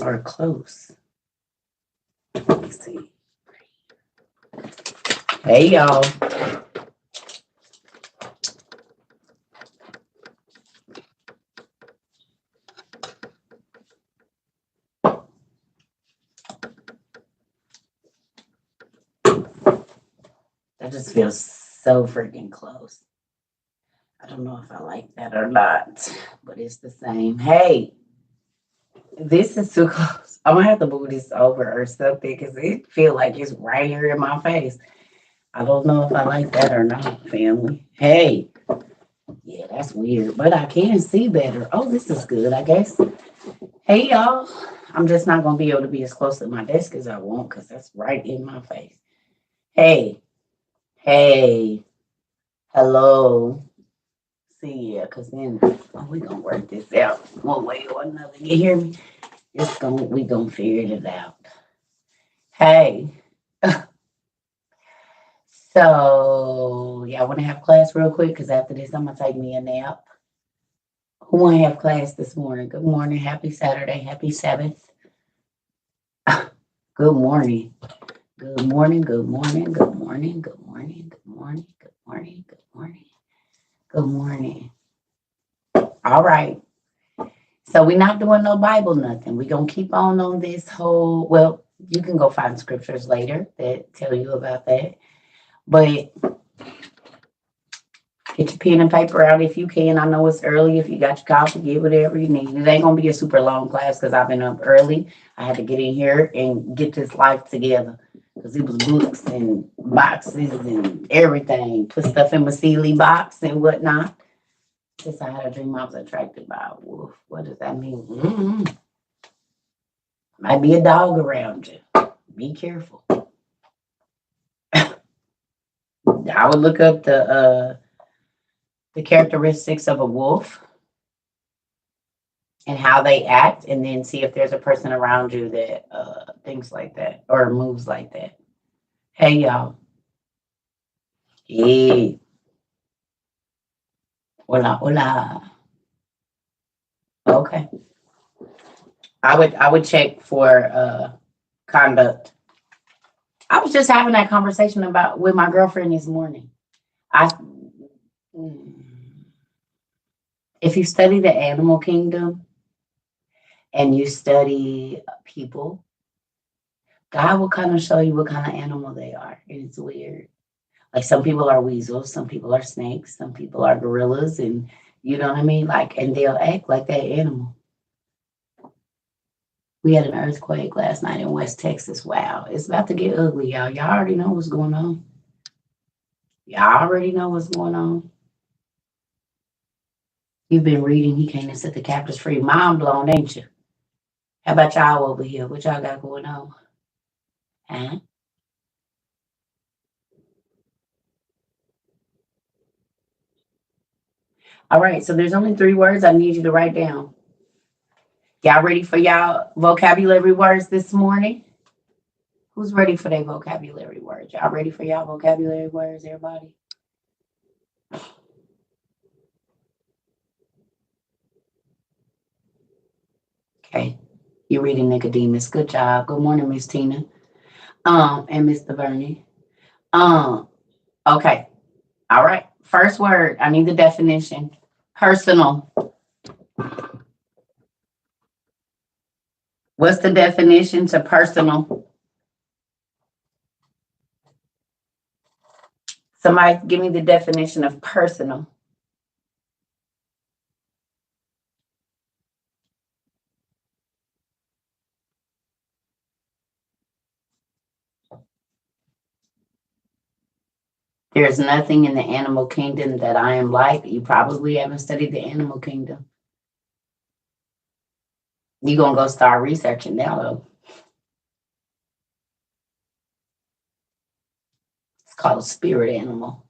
y'all are close. Let me see. Hey, y'all. That just feels so freaking close. I don't know if I like that or not, but it's the same. Hey, this is too close. I'm gonna have to move this over or something because it feel like it's right here in my face. I don't know if I like that or not, family. Hey, yeah, that's weird, but I can see better. Oh, this is good, I guess. Hey, y'all. I'm just not gonna be able to be as close to my desk as I want because that's right in my face. Hey, hey, hello. See, yeah, because then we gonna work this out one way or another. You hear me? We gonna figure it out. Hey, so yeah, I want to have class real quick because after this, I'm gonna take me a nap. Who want to have class this morning? Good morning, happy Saturday, happy Sabbath. Good morning, good morning, good morning, good morning, good morning, good morning, good morning, good morning, good morning. All right. So we're not doing no Bible nothing. We're gonna keep on this whole, well, you can go find scriptures later that tell you about that. But get your pen and paper out if you can. I know it's early. If you got your coffee, get whatever you need. It ain't gonna be a super long class because I've been up early. I had to get in here and get this life together. Because it was books and boxes and everything. Put stuff in my Sealy box and whatnot. Since I had a dream I was attracted by a wolf. What does that mean? Might be a dog around you. Be careful. I would look up the characteristics of a wolf and how they act, and then see if there's a person around you that thinks like that or moves like that. Hey, y'all. Hey. Hola, hola. Okay. I would check for conduct. I was just having that conversation about with my girlfriend this morning. I if you study the animal kingdom and you study people, God will kind of show you what kind of animal they are. And it's weird. Like some people are weasels, some people are snakes, some people are gorillas, and you know what I mean? Like, and they'll act like that animal. We had an earthquake last night in West Texas. Wow, it's about to get ugly, y'all. Y'all already know what's going on. Y'all already know what's going on. You've been reading, he came and set the captives free. Mind blown, ain't you? How about y'all over here? What y'all got going on? Huh? All right, so there's only 3 words I need you to write down. Y'all ready for y'all vocabulary words this morning? Who's ready for their vocabulary words? Y'all ready for y'all vocabulary words, everybody? Okay. You're reading Nicodemus. Good job. Good morning, Miss Tina. And Mr. Bernie. Okay. All right. First word. I need the definition. Personal. What's the definition to personal? Somebody give me the definition of personal. There's nothing in the animal kingdom that I am like. You probably haven't studied the animal kingdom. You're going to go start researching now, though. It's called a spirit animal.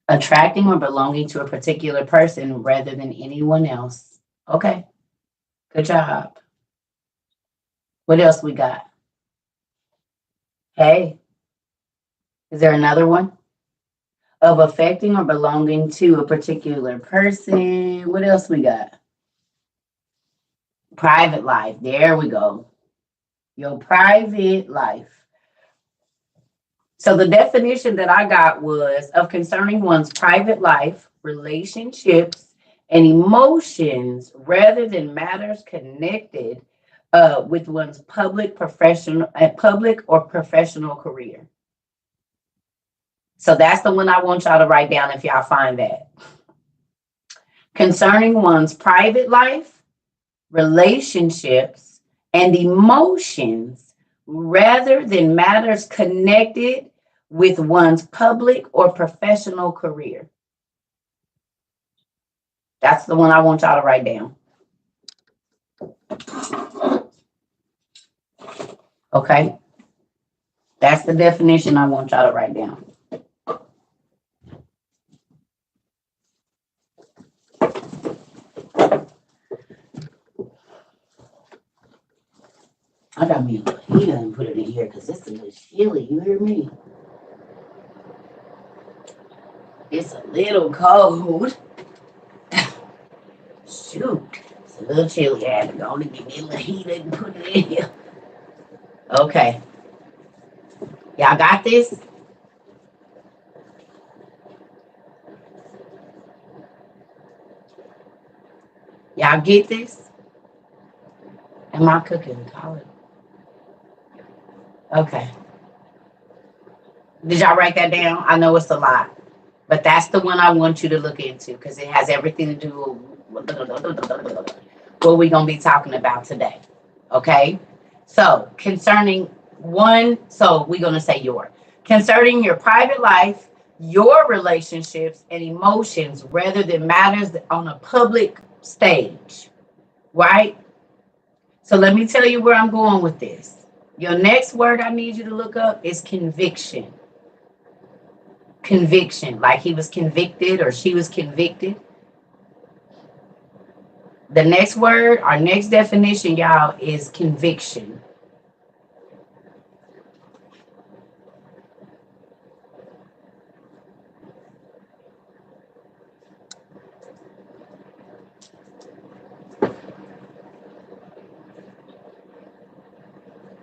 Attracting or belonging to a particular person rather than anyone else. Okay. Good job. What else we got? Hey, is there another one? Of affecting or belonging to a particular person. What else we got? Private life. There we go. Your private life. So the definition that I got was of concerning one's private life, relationships, and emotions rather than matters connected with one's public or professional career. So that's the one I want y'all to write down if y'all find that. Concerning one's private life, relationships, and emotions rather than matters connected with one's public or professional career. That's the one I want y'all to write down. Okay? That's the definition I want y'all to write down. I got me a little heater and put it in here because it's a little chilly. You hear me? It's a little cold. Shoot. It's a little chilly. I had to go and get me a little heater and put it in here. Okay. Y'all got this? Y'all get this? Am I cooking collard? Okay. Did y'all write that down? I know it's a lot, but that's the one I want you to look into because it has everything to do with what we're going to be talking about today. Okay? So, concerning one, so we're going to say concerning your private life, your relationships, and emotions rather than matters on a public stage. Right? So, let me tell you where I'm going with this. Your next word I need you to look up is conviction. Conviction, like he was convicted or she was convicted. The next word, our next definition, y'all, is conviction.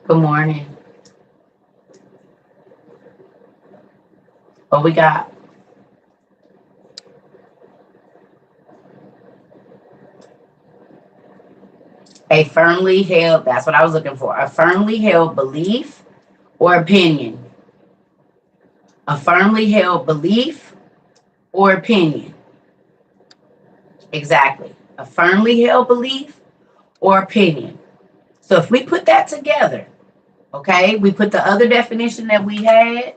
Good morning. What we got? A firmly held, that's what I was looking for. A firmly held belief or opinion. A firmly held belief or opinion. Exactly. A firmly held belief or opinion. So if we put that together, okay, we put the other definition that we had,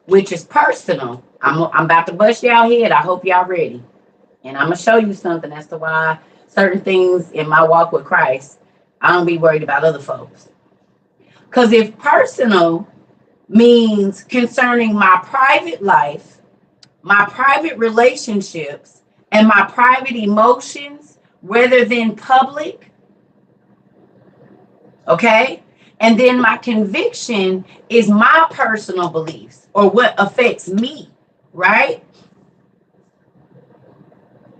which is personal. I'm about to bust y'all head. I hope y'all ready. And I'm going to show you something as to why certain things in my walk with Christ, I don't be worried about other folks. Because if personal means concerning my private life, my private relationships, and my private emotions rather than public, okay? And then my conviction is my personal beliefs or what affects me, right?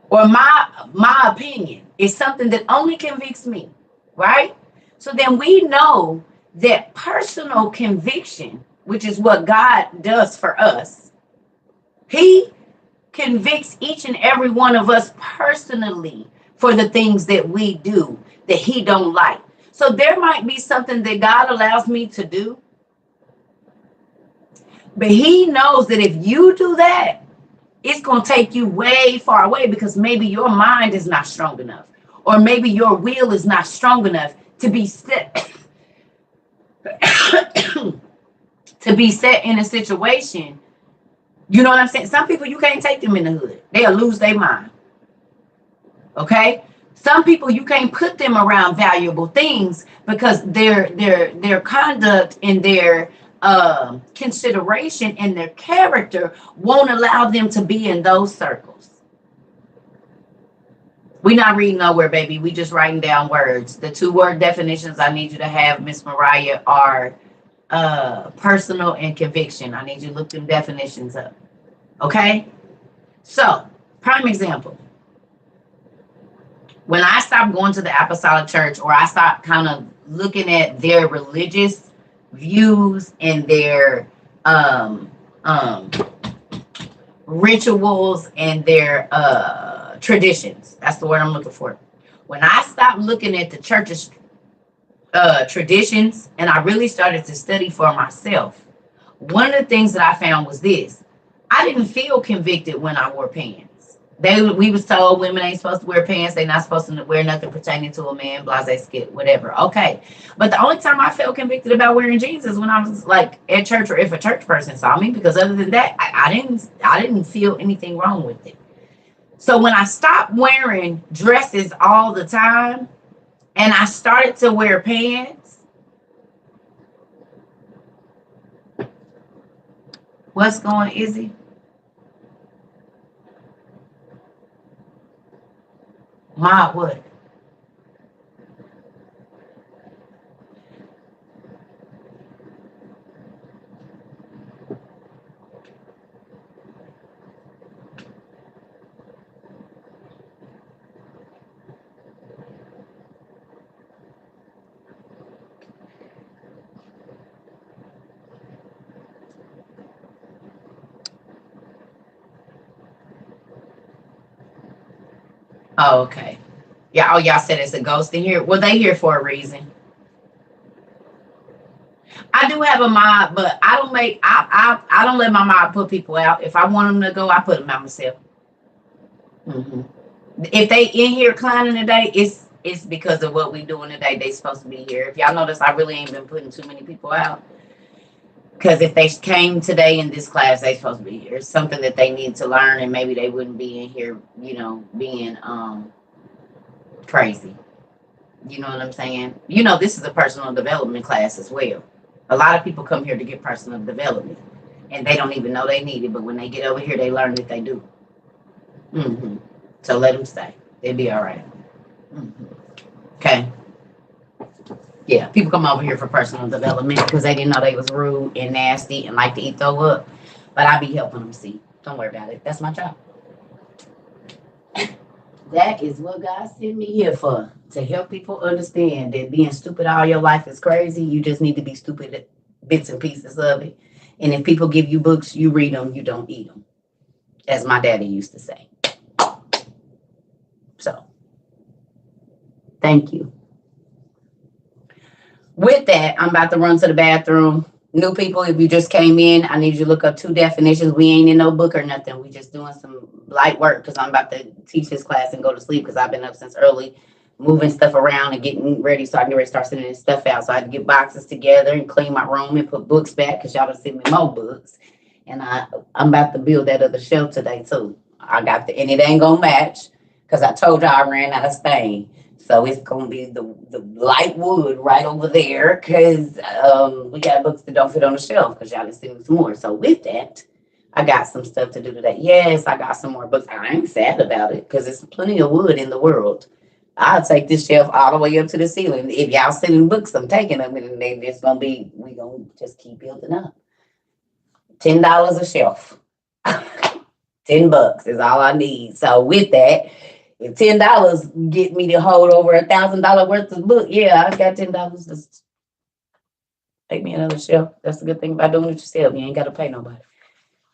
Or my opinion is something that only convicts me, right? So then we know that personal conviction, which is what God does for us, he convicts each and every one of us personally for the things that we do that he don't like. So there might be something that God allows me to do, but he knows that if you do that, it's going to take you way far away because maybe your mind is not strong enough, or maybe your will is not strong enough to be set to be set in a situation. You know what I'm saying? Some people, you can't take them in the hood. They'll lose their mind. Okay? Some people, you can't put them around valuable things because their conduct and their consideration and their character won't allow them to be in those circles. We're not reading nowhere, baby. We just writing down words. The 2-word definitions I need you to have, Miss Mariah, are personal and conviction. I need you to look them definitions up. Okay? So, prime example. When I stopped going to the apostolic church, or I stopped kind of looking at their religious views and their um, um, rituals and their traditions. That's the word I'm looking for. When I stopped looking at the church's traditions and I really started to study for myself, one of the things that I found was this: I didn't feel convicted when I wore pants. We was told women ain't supposed to wear pants, they not supposed to wear nothing pertaining to a man, blase skit, whatever. Okay. But the only time I felt convicted about wearing jeans is when I was like at church, or if a church person saw me, because other than that, I didn't feel anything wrong with it. So when I stopped wearing dresses all the time and I started to wear pants, what's going, Izzy? My what? Oh, okay. Yeah. Oh, y'all said it's a ghost in here. Well, they here for a reason. I do have a mob, but I don't make. I don't let my mob put people out. If I want them to go, I put them out myself. Hmm. If they in here clowning today, it's because of what we doing today. They supposed to be here. If y'all notice, I really ain't been putting too many people out. Because if they came today in this class, they supposed to be here. It's something that they need to learn, and maybe they wouldn't be in here, being crazy. You know what I'm saying? This is a personal development class as well. A lot of people come here to get personal development, and they don't even know they need it. But when they get over here, they learn that they do. Hmm. So let them stay. They'll be all right. Hmm. Okay. Yeah, people come over here for personal development because they didn't know they was rude and nasty and like to eat throw up. But I be helping them see. Don't worry about it. That's my job. That is what God sent me here for, to help people understand that being stupid all your life is crazy. You just need to be stupid at bits and pieces of it. And if people give you books, you read them, you don't eat them, as my daddy used to say. So, thank you. With that, I'm about to run to the bathroom. New people, if you just came in, I need you to look up 2 definitions. We ain't in no book or nothing. We just doing some light work because I'm about to teach this class and go to sleep because I've been up since early, moving stuff around and getting ready so I can get ready to start sending this stuff out. So I had to get boxes together and clean my room and put books back because y'all done sent me more books. And I'm about to build that other shelf today too. And it ain't gonna match because I told y'all I ran out of stain. So it's gonna be the light wood right over there because we got books that don't fit on the shelf because y'all done sent me some more. So with that, I got some stuff to do today. Yes, I got some more books. I ain't sad about it because there's plenty of wood in the world. I'll take this shelf all the way up to the ceiling. If y'all sending books, I'm taking them, and then it's gonna be, we gonna just keep building up. $10 a shelf. $10 is all I need. So with that, if $10 get me to hold over $1,000 worth of book, yeah, I got $10 to make me another shelf. That's the good thing about doing it yourself. You ain't got to pay nobody.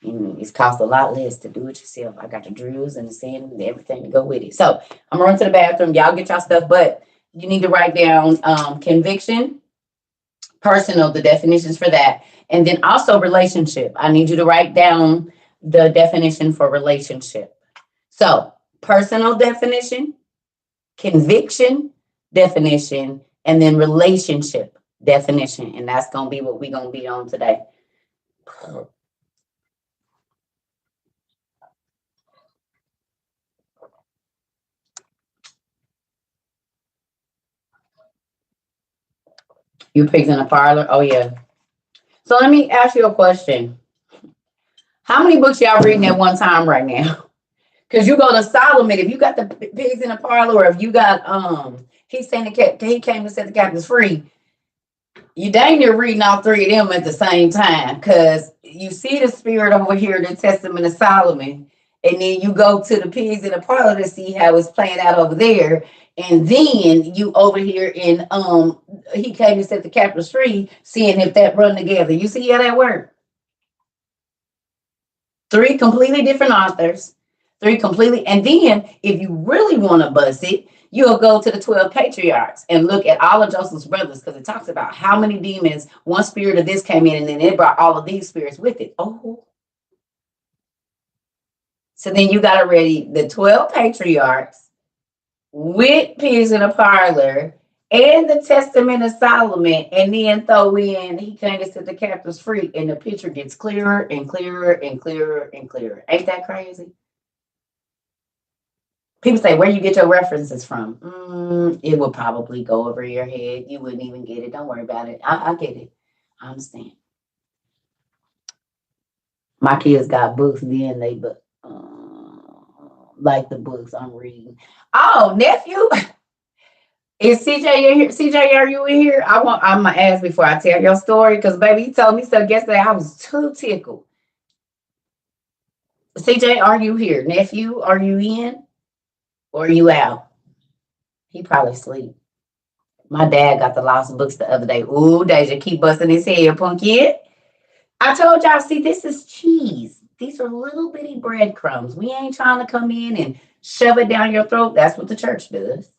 It's cost a lot less to do it yourself. I got the drills and the sand and everything to go with it. So I'm gonna run to the bathroom. Y'all get y'all stuff, but you need to write down conviction, personal, the definitions for that, and then also relationship. I need you to write down the definition for relationship. So personal definition, conviction definition, and then relationship definition. And that's gonna be what we're gonna be on today. You pigs in a parlor? Oh yeah. So let me ask you a question. How many books y'all reading at one time right now? Because you go to Solomon, if you got the pigs in the parlor, or if you got he's saying he came to set the captives free, you dang near reading all 3 of them at the same time. Because you see the spirit over here, the Testament of Solomon, And then you go to the pigs in the parlor to see how it's playing out over there. And then you over here in he came and set the Capitol Street, seeing if that run together. You see how that works? Three completely different authors, three completely. And then if you really want to bust it, you'll go to the 12 patriarchs and look at all of Joseph's brothers, because it talks about how many demons, one spirit of this came in, and then it brought all of these spirits with it. Oh, so then you got to ready the 12 patriarchs with pigs in a parlor and the Testament of Solomon, and then throw in he came to set the captives free, and the picture gets clearer and clearer and clearer and clearer. Ain't that crazy? People say, where you get your references from? It will probably go over your head. You wouldn't even get it. Don't worry about it. I get it. I understand. My kids got books, then they like the books I'm reading. Oh, nephew, is CJ in here? CJ, are you in here? I'm gonna ask before I tell your story, because baby, you told me so yesterday. I was too tickled. CJ, are you here? Nephew, are you in? Or are you out? He probably sleep. My dad got the lost books the other day. Ooh, Deja, keep busting his head, punky. I told y'all, see, this is cheese. These are little bitty breadcrumbs. We ain't trying to come in and shove it down your throat. That's what the church does.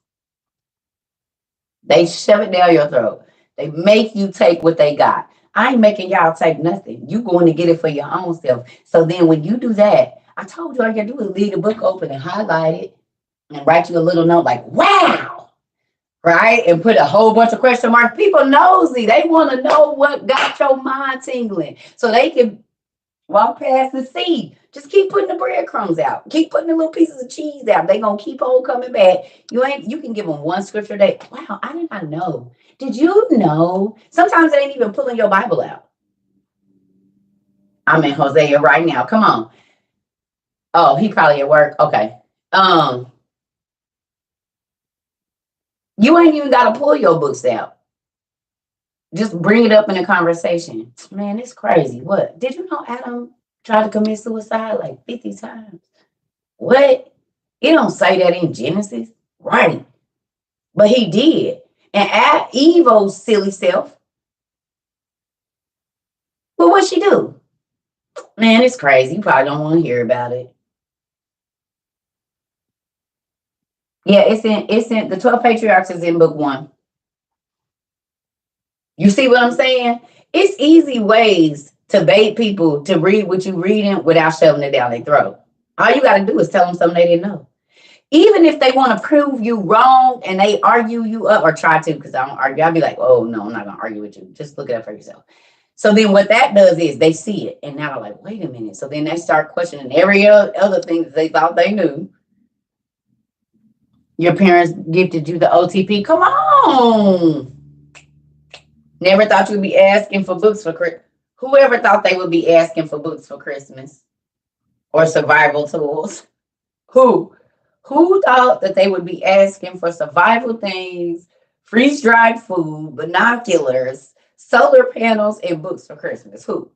They shove it down your throat. They make you take what they got. I ain't making y'all take nothing. You going to get it for your own self. So then when you do that, I told you all you gotta do is leave the book open and highlight it and write you a little note like, wow, right? And put a whole bunch of question marks. People nosy. They want to know what got your mind tingling so they can walk past and see. Just keep putting the breadcrumbs out. Keep putting the little pieces of cheese out. They're going to keep on coming back. You can give them one scripture a day. Wow, I did not know. Did you know? Sometimes they ain't even pulling your Bible out. I'm in Hosea right now. Come on. Oh, he probably at work. Okay. You ain't even got to pull your books out. Just bring it up in a conversation. Man, it's crazy. What? Did you know Adam tried to commit suicide like 50 times? What? It don't say that in Genesis. Right. But he did. And Eve's silly self. Well, what'd she do? Man, it's crazy. You probably don't want to hear about it. Yeah, it's in the 12 patriarchs is in book 1. You see what I'm saying? It's easy ways to bait people to read what you're reading without shoving it down their throat. All you got to do is tell them something they didn't know. Even if they want to prove you wrong and they argue you up, or try to, because I don't argue. I'll be like, oh, no, I'm not going to argue with you. Just look it up for yourself. So then what that does is they see it. And now they're like, wait a minute. So then they start questioning every other thing that they thought they knew. Your parents gifted you the OTP. Come on. Never thought you'd be asking for books for Christmas. Whoever thought they would be asking for books for Christmas or survival tools? Who? Who thought that they would be asking for survival things, freeze-dried food, binoculars, solar panels, and books for Christmas? Who?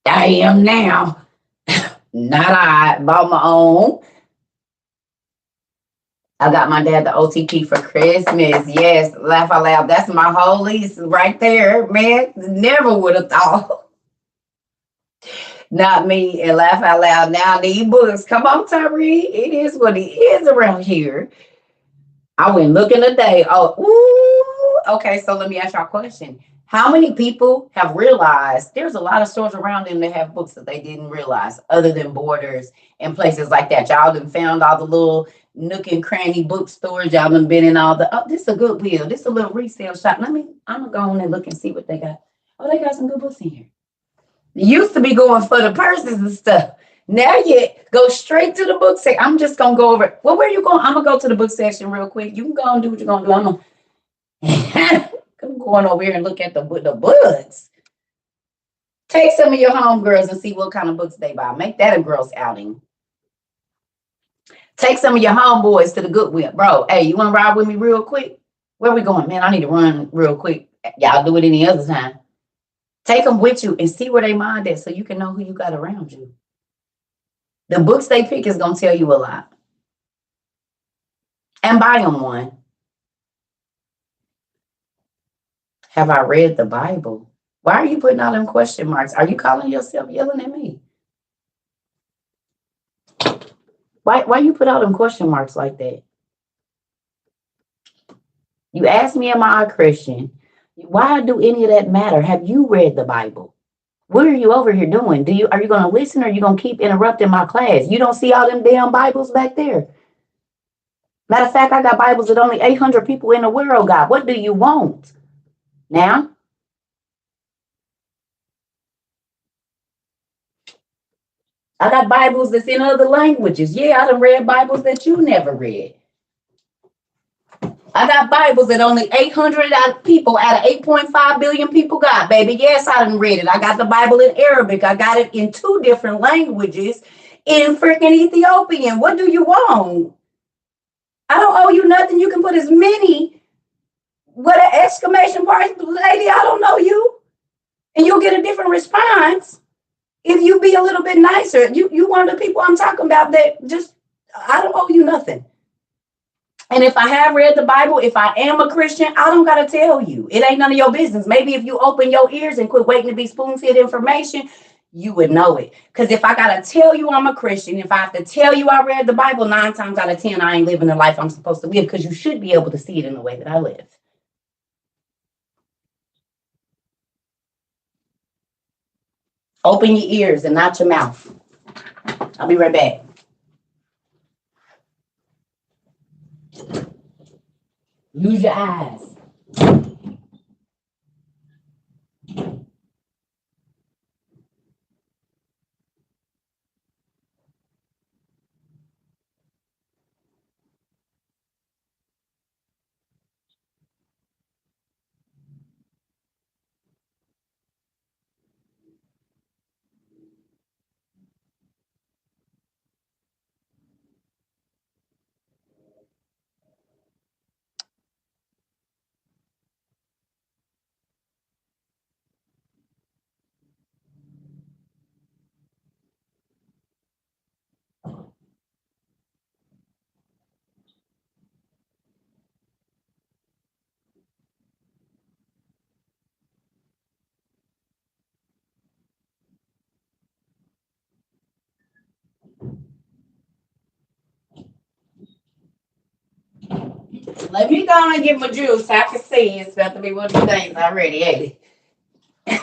I am now. Not I. Bought my own. I got my dad the OTP for Christmas. Yes, laugh out loud. That's my whole lease right there, man. Never would have thought. Not me. And laugh out loud. Now need books. Come on, Tyree. It is what it is around here. I went looking today. Oh, ooh. Okay, so let me ask y'all a question. How many people have realized there's a lot of stores around them that have books that they didn't realize, other than Borders and places like that? Y'all done found all the little nook and cranny bookstores. Y'all done been in all the, oh, this is a Goodwill. This is a little resale shop. I'm gonna go on and look and see what they got. Oh, they got some good books in here. Used to be going for the purses and stuff. Now you go straight to the book section. I'm just gonna go over. Well, where you going? I'm gonna go to the book section real quick. You can go and do what you're gonna do. I'm going over here and look at the books. Take some of your homegirls and see what kind of books they buy. Make that a girls outing. Take some of your homeboys to the Goodwill. Bro, hey, you want to ride with me real quick? Where we going? Man, I need to run real quick. Y'all do it any other time. Take them with you and see where they mind at so you can know who you got around you. The books they pick is going to tell you a lot. And buy them one. Have I read the Bible? Why are you putting all them question marks? Are you calling yourself yelling at me? Why you put all them question marks like that? You asked me, am I a Christian? Why do any of that matter? Have you read the Bible? What are you over here doing? Are you going to listen or are you going to keep interrupting my class? You don't see all them damn Bibles back there? Matter of fact, I got Bibles that only 800 people in the world got. What do you want? Now? I got Bibles that's in other languages. Yeah, I done read Bibles that you never read. I got Bibles that only 800 people out of 8.5 billion people got, baby. Yes, I done read it. I got the Bible in Arabic. I got it in 2 different languages in freaking Ethiopian. What do you want? I don't owe you nothing. You can put as many with an exclamation point, lady, I don't know you. And you'll get a different response if you be a little bit nicer. You one of the people I'm talking about that just, I don't owe you nothing. And if I have read the Bible, if I am a Christian, I don't got to tell you. It ain't none of your business. Maybe if you open your ears and quit waiting to be spoon-fed information, you would know it. Because if I got to tell you I'm a Christian, if I have to tell you I read the Bible, 9 times out of 10, I ain't living the life I'm supposed to live, because you should be able to see it in the way that I live. Open your ears and not your mouth. I'll be right back. Use your eyes. Let me go and get my juice. I can see it's about to be one of the things already, ain't it?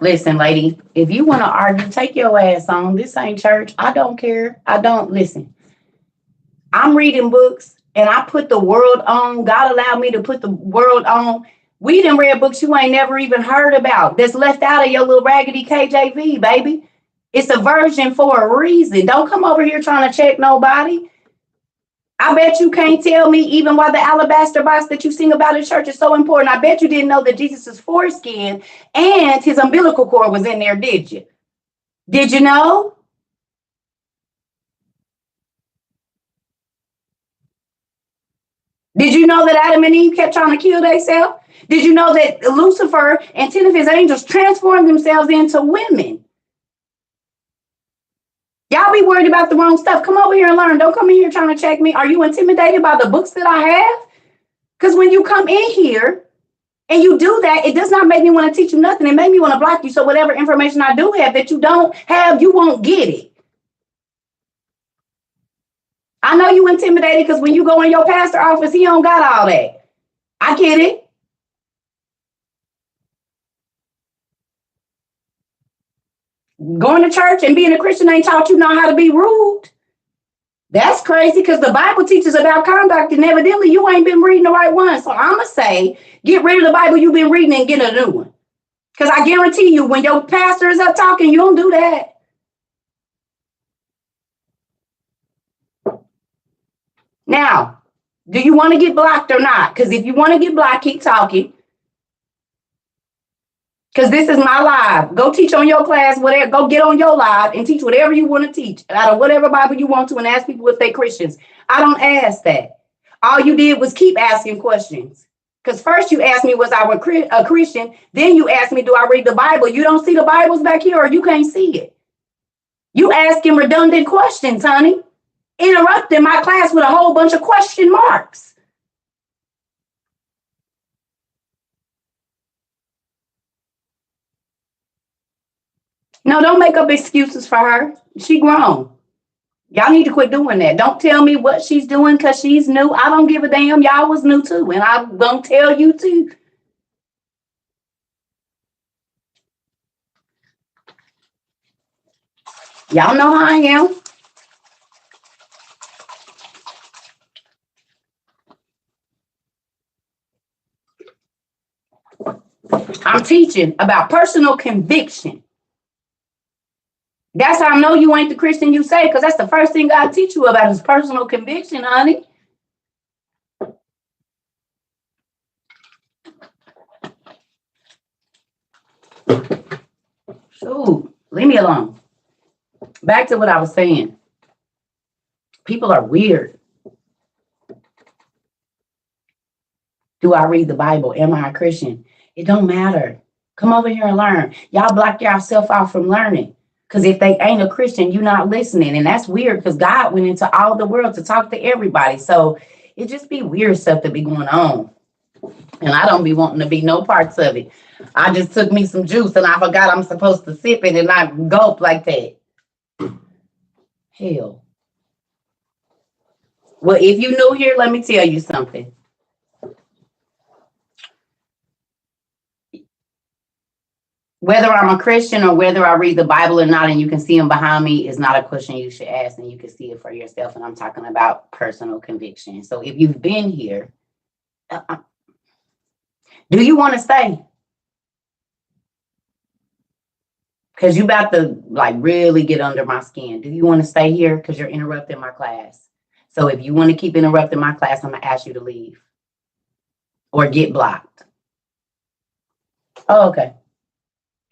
Listen, lady, if you want to argue, take your ass on. This ain't church. I don't care. I don't listen. I'm reading books and I put the world on. God allowed me to put the world on. We done read books you ain't never even heard about that's left out of your little raggedy KJV, baby. It's a version for a reason. Don't come over here trying to check nobody. I bet you can't tell me even why the alabaster box that you sing about in church is so important. I bet you didn't know that Jesus' foreskin and his umbilical cord was in there, did you? Did you know? Did you know that Adam and Eve kept trying to kill themselves? Did you know that Lucifer and 10 of his angels transformed themselves into women? Y'all be worried about the wrong stuff. Come over here and learn. Don't come in here trying to check me. Are you intimidated by the books that I have? Because when you come in here and you do that, it does not make me want to teach you nothing. It made me want to block you. So whatever information I do have that you don't have, you won't get it. I know you intimidated because when you go in your pastor office, he don't got all that. I get it. Going to church and being a Christian ain't taught you know how to be rude. That's crazy because the Bible teaches about conduct and evidently you ain't been reading the right one. So I'm going to say, get rid of the Bible you've been reading and get a new one. Because I guarantee you, when your pastor is up talking, you don't do that. Now, do you want to get blocked or not? Because if you want to get blocked, keep talking. Because this is my live. Go teach on your class, whatever. Go get on your live and teach whatever you want to teach out of whatever Bible you want to and ask people if they're Christians. I don't ask that. All you did was keep asking questions. Because first you asked me, was I a Christian? Then you asked me, do I read the Bible? You don't see the Bibles back here, or you can't see it. You asking redundant questions, honey. Interrupting my class with a whole bunch of question marks. No, don't make up excuses for her. She grown. Y'all need to quit doing that. Don't tell me what she's doing because she's new. I don't give a damn. Y'all was new too. And I'm going to tell you too. Y'all know how I am. I'm teaching about personal conviction. That's how I know you ain't the Christian you say, because that's the first thing I teach you about is personal conviction, honey. Shoot, leave me alone. Back to what I was saying. People are weird. Do I read the Bible? Am I a Christian? It don't matter. Come over here and learn. Y'all block yourself out from learning. Because if they ain't a Christian, you're not listening. And that's weird because God went into all the world to talk to everybody. So it just be weird stuff to be going on. And I don't be wanting to be no parts of it. I just took me some juice and I forgot I'm supposed to sip it and not gulp like that. Hell. Well, if you new here, let me tell you something. Whether I'm a Christian or whether I read the Bible or not, and you can see them behind me, is not a question you should ask, and you can see it for yourself. And I'm talking about personal conviction. So if you've been here, do you want to stay? Because you about to like really get under my skin. Do you want to stay here? Because you're interrupting my class. So if you want to keep interrupting my class, I'm going to ask you to leave or get blocked. Oh, okay.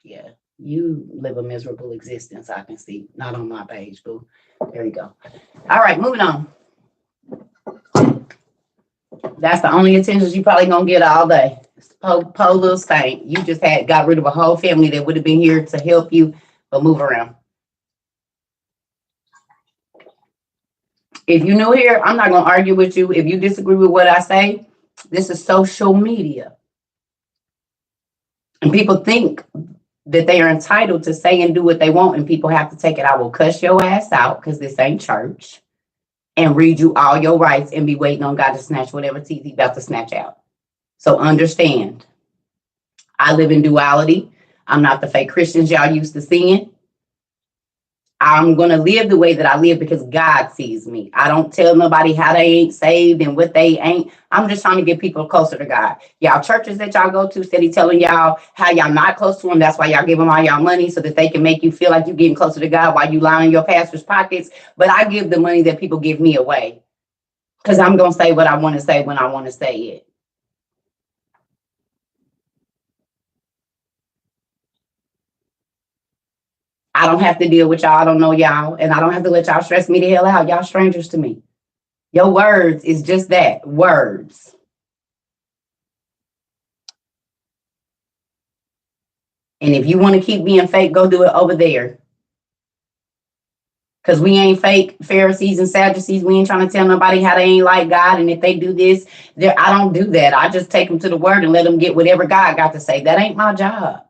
Yeah, you live a miserable existence. I can see. Not on my page, boo. There you go. All right, moving on. That's the only attention you probably gonna get all day. Po little stank. You just got rid of a whole family that would have been here to help you, but move around. If you're new here, I'm not gonna argue with you. If you disagree with what I say, this is social media. And people think that they are entitled to say and do what they want, and people have to take it. I will cuss your ass out because this ain't church and read you all your rights and be waiting on God to snatch whatever teeth he's about to snatch out. So understand, I live in duality. I'm not the fake Christians y'all used to seeing. I'm going to live the way that I live because God sees me. I don't tell nobody how they ain't saved and what they ain't. I'm just trying to get people closer to God. Y'all churches that y'all go to, steady telling y'all how y'all not close to him. That's why y'all give them all y'all money so that they can make you feel like you're getting closer to God while you lining your pastor's pockets. But I give the money that people give me away because I'm going to say what I want to say when I want to say it. I don't have to deal with y'all. I don't know y'all. And I don't have to let y'all stress me the hell out. Y'all strangers to me. Your words is just that, words. And if you want to keep being fake, go do it over there. Because we ain't fake Pharisees and Sadducees. We ain't trying to tell nobody how they ain't like God. And if they do this, I don't do that. I just take them to the word and let them get whatever God got to say. That ain't my job.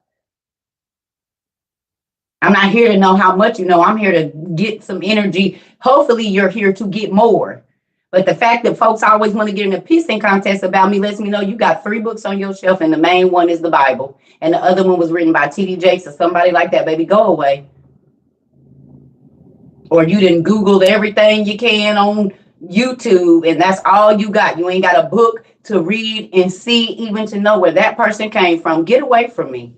I'm not here to know how much you know. I'm here to get some energy. Hopefully you're here to get more. But the fact that folks always want to get in a pissing contest about me lets me know you got 3 books on your shelf and the main one is the Bible. And the other one was written by T.D. Jakes or somebody like that. Baby, go away. Or you didn't Google everything you can on YouTube and that's all you got. You ain't got a book to read and see even to know where that person came from. Get away from me.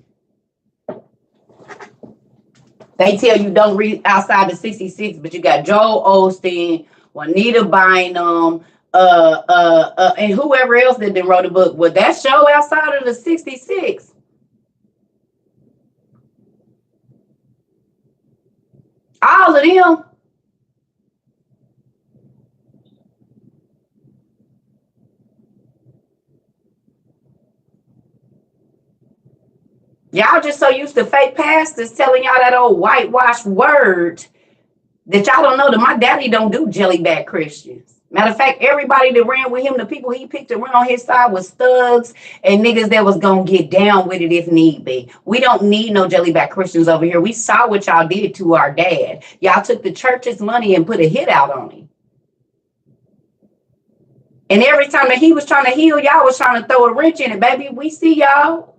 They tell you don't read outside the 66, but you got Joel Osteen, Juanita Bynum, and whoever else that then wrote a book. Well, that show outside of the 66. All of them. Y'all just so used to fake pastors telling y'all that old whitewashed word that y'all don't know that my daddy don't do jellyback Christians. Matter of fact, everybody that ran with him, the people he picked to run on his side was thugs and niggas that was gonna get down with it if need be. We don't need no jellyback Christians over here. We saw what y'all did to our dad. Y'all took the church's money and put a hit out on him. And every time that he was trying to heal, y'all was trying to throw a wrench in it, baby. We see y'all.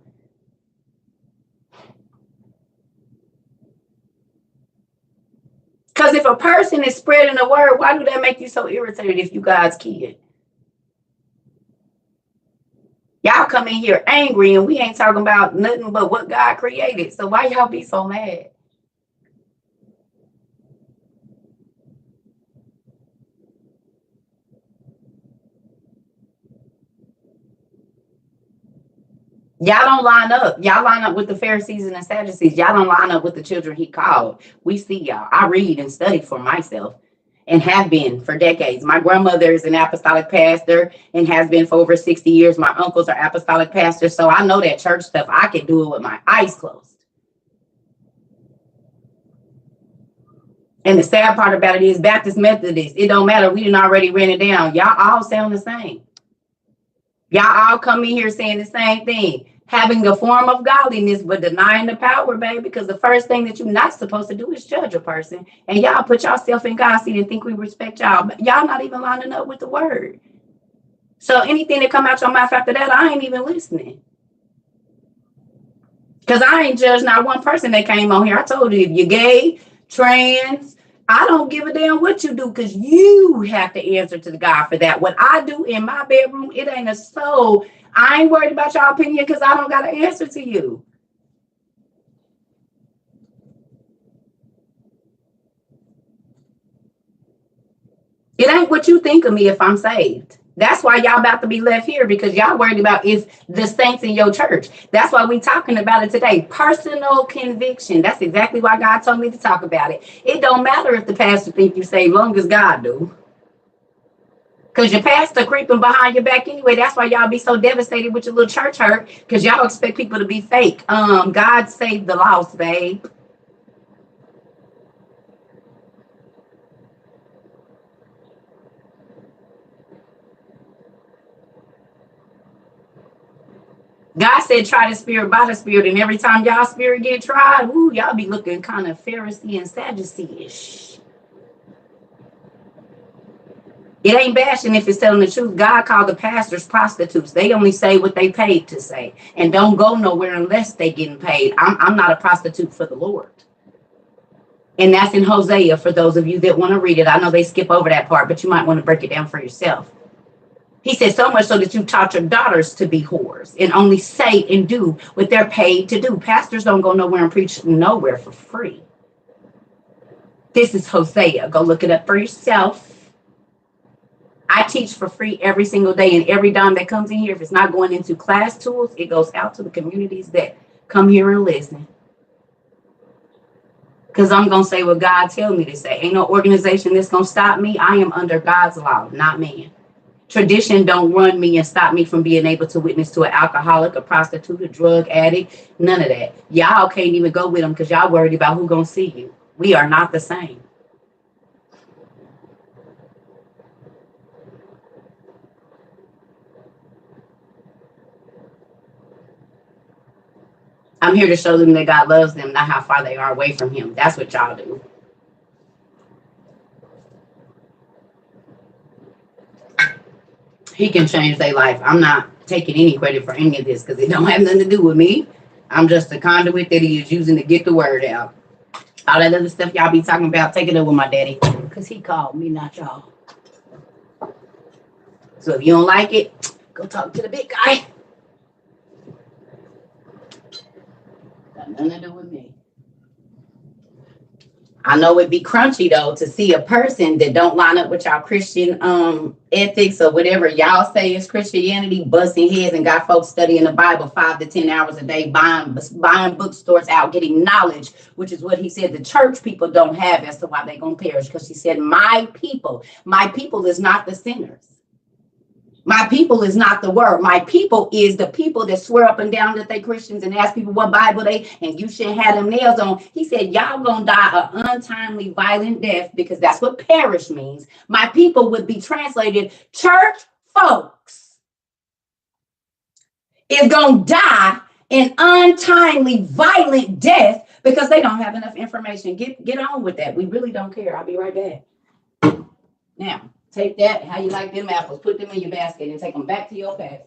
Because if a person is spreading the word, why do that make you so irritated if you God's kid? Y'all come in here angry and we ain't talking about nothing but what God created. So why y'all be so mad? Y'all don't line up. Y'all line up with the Pharisees and the Sadducees. Y'all don't line up with the children he called. We see y'all. I read and study for myself and have been for decades. My grandmother is an apostolic pastor and has been for over 60 years. My uncles are apostolic pastors. So I know that church stuff. I can do it with my eyes closed. And the sad part about it is Baptist Methodist. It don't matter. We didn't already ran it down. Y'all all sound the same. Y'all all come in here saying the same thing. Having a form of godliness, but denying the power, baby. Because the first thing that you're not supposed to do is judge a person. And y'all put yourself in God's seat and think we respect y'all. But y'all not even lining up with the word. So anything that come out your mouth after that, I ain't even listening. Because I ain't judged not one person that came on here. I told you, if you're gay, trans, I don't give a damn what you do because you have to answer to the God for that. What I do in my bedroom, it ain't a soul. I ain't worried about your opinion because I don't got to answer to you. It ain't what you think of me if I'm saved. That's why y'all about to be left here because y'all worried about is the saints in your church. That's why we talking about it today. Personal conviction. That's exactly why God told me to talk about it. It don't matter if the pastor think you saved, long as God do. Because your pastor creeping behind your back anyway. That's why y'all be so devastated with your little church hurt. Because y'all expect people to be fake. God saved the lost, babe. God said, try the spirit by the spirit. And every time y'all spirit get tried, ooh, y'all be looking kind of Pharisee and Sadducee-ish. It ain't bashing if it's telling the truth. God called the pastors prostitutes. They only say what they paid to say and don't go nowhere unless they getting paid. I'm not a prostitute for the Lord. And that's in Hosea for those of you that want to read it. I know they skip over that part, but you might want to break it down for yourself. He said so much so that you taught your daughters to be whores and only say and do what they're paid to do. Pastors don't go nowhere and preach nowhere for free. This is Hosea. Go look it up for yourself. I teach for free every single day, and every dime that comes in here, if it's not going into class tools, it goes out to the communities that come here and listen. Because I'm going to say what God tells me to say. Ain't no organization that's going to stop me. I am under God's law, not man. Tradition don't run me and stop me from being able to witness to an alcoholic, a prostitute, a drug addict, none of that. Y'all can't even go with them because y'all worried about who going to see you. We are not the same. I'm here to show them that God loves them, not how far they are away from him. That's what y'all do. He can change their life. I'm not taking any credit for any of this because it don't have nothing to do with me. I'm just a conduit that he is using to get the word out. All that other stuff y'all be talking about, take it up with my daddy because he called me, not y'all. So if you don't like it, go talk to the big guy. Got nothing to do with me. I know it'd be crunchy though to see a person that don't line up with y'all Christian ethics or whatever y'all say is Christianity, busting heads and got folks studying the Bible 5 to 10 hours a day, buying bookstores out, getting knowledge, which is what he said the church people don't have as to why they're gonna perish. Because he said, my people is not the sinners. My people is not the word. My people is the people that swear up and down that they Christians and ask people what Bible they, and you shouldn't have them nails on. He said, y'all gonna die an untimely, violent death, because that's what perish means. My people would be translated church folks is gonna die an untimely, violent death because they don't have enough information. Get on with that. We really don't care. I'll be right back. Now, take that, how you like them apples, put them in your basket and take them back to your pastor.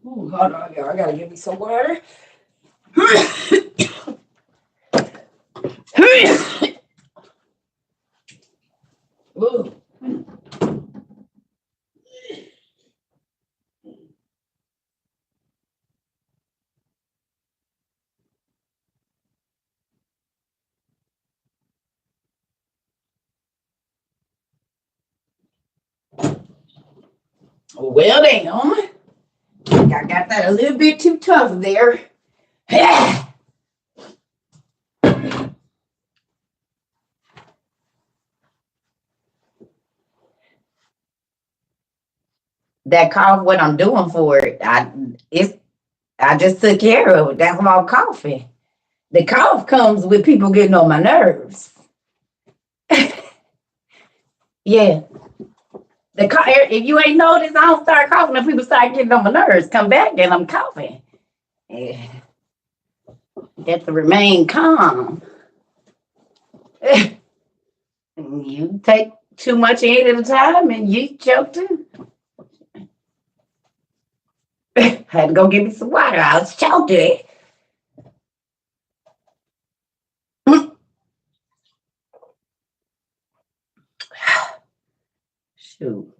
Ooh, hold on, y'all. I gotta give me some water. Ooh. Well, damn. I got that a little bit too tough there. That cough, what I'm doing for it, I just took care of it. That's my coughing. The cough comes with people getting on my nerves. Yeah. If you ain't noticed, I don't start coughing and people start getting on my nerves. Come back and I'm coughing. Yeah. Got to remain calm. You take too much in at a time and you choke too. Had to go get me some water. I was choking. Shoot.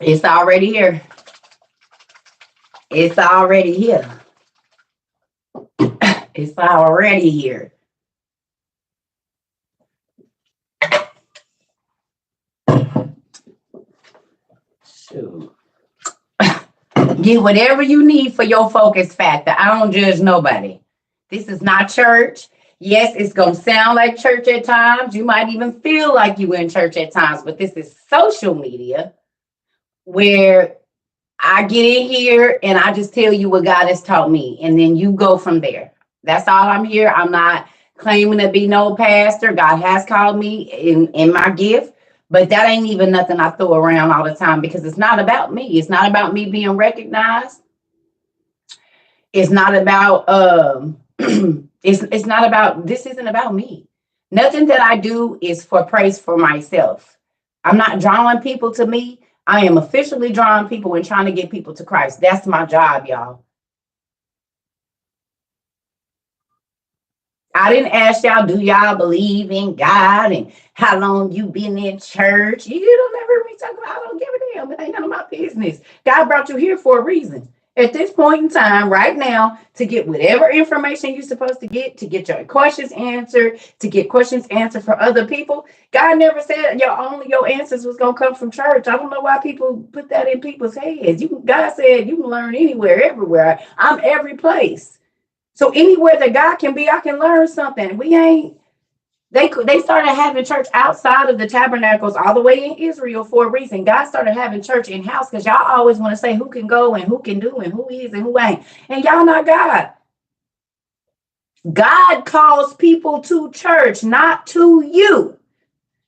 It's already here. It's already here. It's already here. Shoot. Get whatever you need for your focus factor. I don't judge nobody. This is not church. Yes, it's going to sound like church at times. You might even feel like you in church at times, but this is social media where I get in here and I just tell you what God has taught me, and then you go from there. That's all I'm here. I'm not claiming to be no pastor. God has called me in my gift, but that ain't even nothing I throw around all the time, because it's not about me. It's not about me being recognized. It's not about it's not about, this isn't about me. Nothing that I do is for praise for myself. I'm not drawing people to me. I am officially drawing people and trying to get people to Christ. That's my job, y'all. I didn't ask y'all, do y'all believe in God and how long you been in church? You don't ever me talk about, I don't give a damn. It ain't none of my business. God brought you here for a reason. At this point in time, right now, to get whatever information you're supposed to get your questions answered, to get questions answered for other people. God never said your answers was gonna come from church. I don't know why people put that in people's heads. God said you can learn anywhere, everywhere. I'm every place. So anywhere that God can be, I can learn something. We ain't. They started having church outside of the tabernacles all the way in Israel for a reason. God started having church in house because y'all always want to say who can go and who can do and who is and who ain't. And y'all not God. God calls people to church, not to you,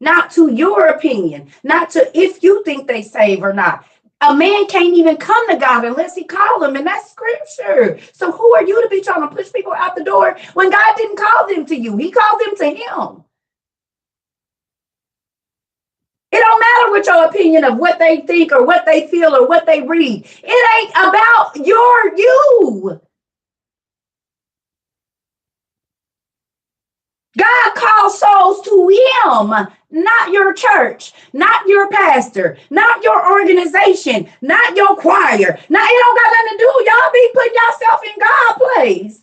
not to your opinion, not to if you think they save or not. A man can't even come to God unless he call them, and that's scripture. So who are you to be trying to push people out the door when God didn't call them to you? He called them to him. It don't matter what your opinion of what they think or what they feel or what they read. It ain't about you. God calls souls to him, not your church, not your pastor, not your organization, not your choir. Now, it don't got nothing to do. Y'all be putting yourself in God's place.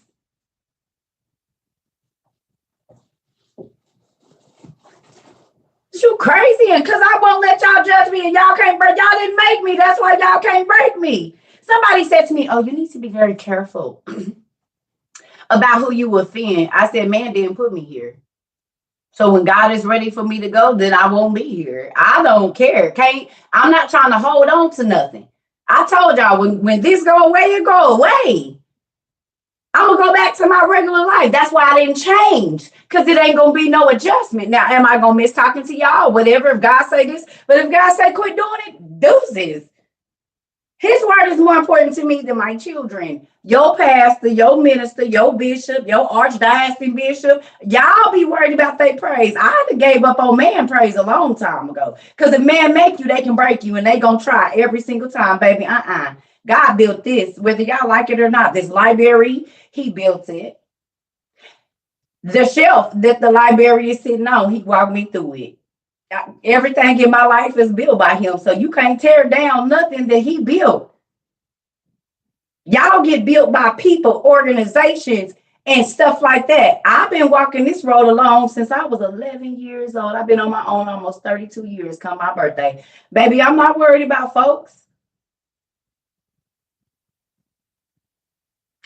You crazy, and because I won't let y'all judge me and y'all can't break, y'all didn't make me. That's why y'all can't break me. Somebody said to me, oh, you need to be very careful about who you offend. I said, man didn't put me here. So when God is ready for me to go, then I won't be here. I don't care. I'm not trying to hold on to nothing. I told y'all when this go away, it go away. I'm gonna go back to my regular life. That's why I didn't change, because it ain't gonna be no adjustment. Now, am I gonna miss talking to y'all? Whatever, if God say this, but if God say quit doing it, deuces. His word is more important to me than my children. Your pastor, your minister, your bishop, your archdiocese bishop, y'all be worried about their praise. I done gave up on man praise a long time ago. Because if man make you, they can break you, and they gonna try every single time, baby. God built this, whether y'all like it or not. This library, he built it. The shelf that the library is sitting on, he walked me through it. Everything in my life is built by him. So you can't tear down nothing that he built. Y'all get built by people, organizations, and stuff like that. I've been walking this road alone since I was 11 years old. I've been on my own almost 32 years come my birthday. Baby, I'm not worried about folks.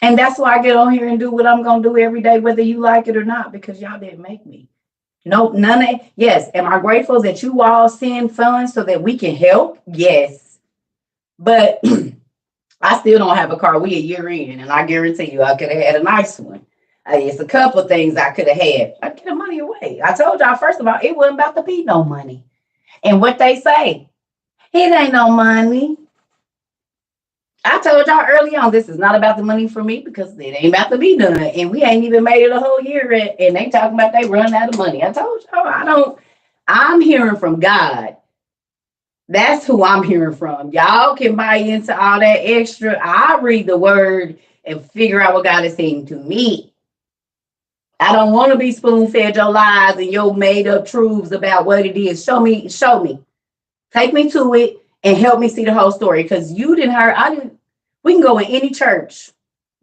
And that's why I get on here and do what I'm going to do every day, whether you like it or not, because y'all didn't make me. No, none of, yes. Am I grateful that you all send funds so that we can help? Yes. But I still don't have a car. We a year in, and I guarantee you I could have had a nice one. It's a couple of things I could have had. I get the money away. I told y'all, first of all, it wasn't about to be no money. And what they say, it ain't no money. I told y'all early on, this is not about the money for me because it ain't about to be done. And we ain't even made it a whole year. And they talking about they run out of money. I told y'all, I'm hearing from God. That's who I'm hearing from. Y'all can buy into all that extra. I read the word and figure out what God is saying to me. I don't want to be spoon-fed your lies and your made-up truths about what it is. Show me. Take me to it and help me see the whole story. Because you didn't hear, we can go in any church.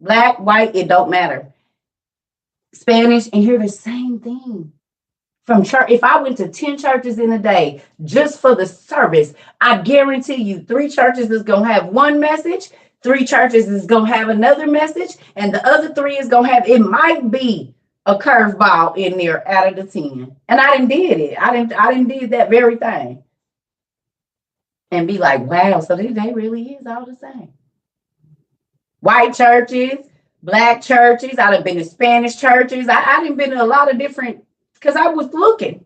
Black, white, it don't matter. Spanish, and hear the same thing. From church, if I went to 10 churches in a day just for the service, I guarantee you 3 churches is going to have one message, 3 churches is going to have another message, and the other 3 is going to have, it might be a curveball in there out of the 10. And I didn't did it. I didn't did that very thing. And be like, wow, so they really is all the same. White churches, black churches, I've been to Spanish churches. I didn't been to a lot of different, because I was looking.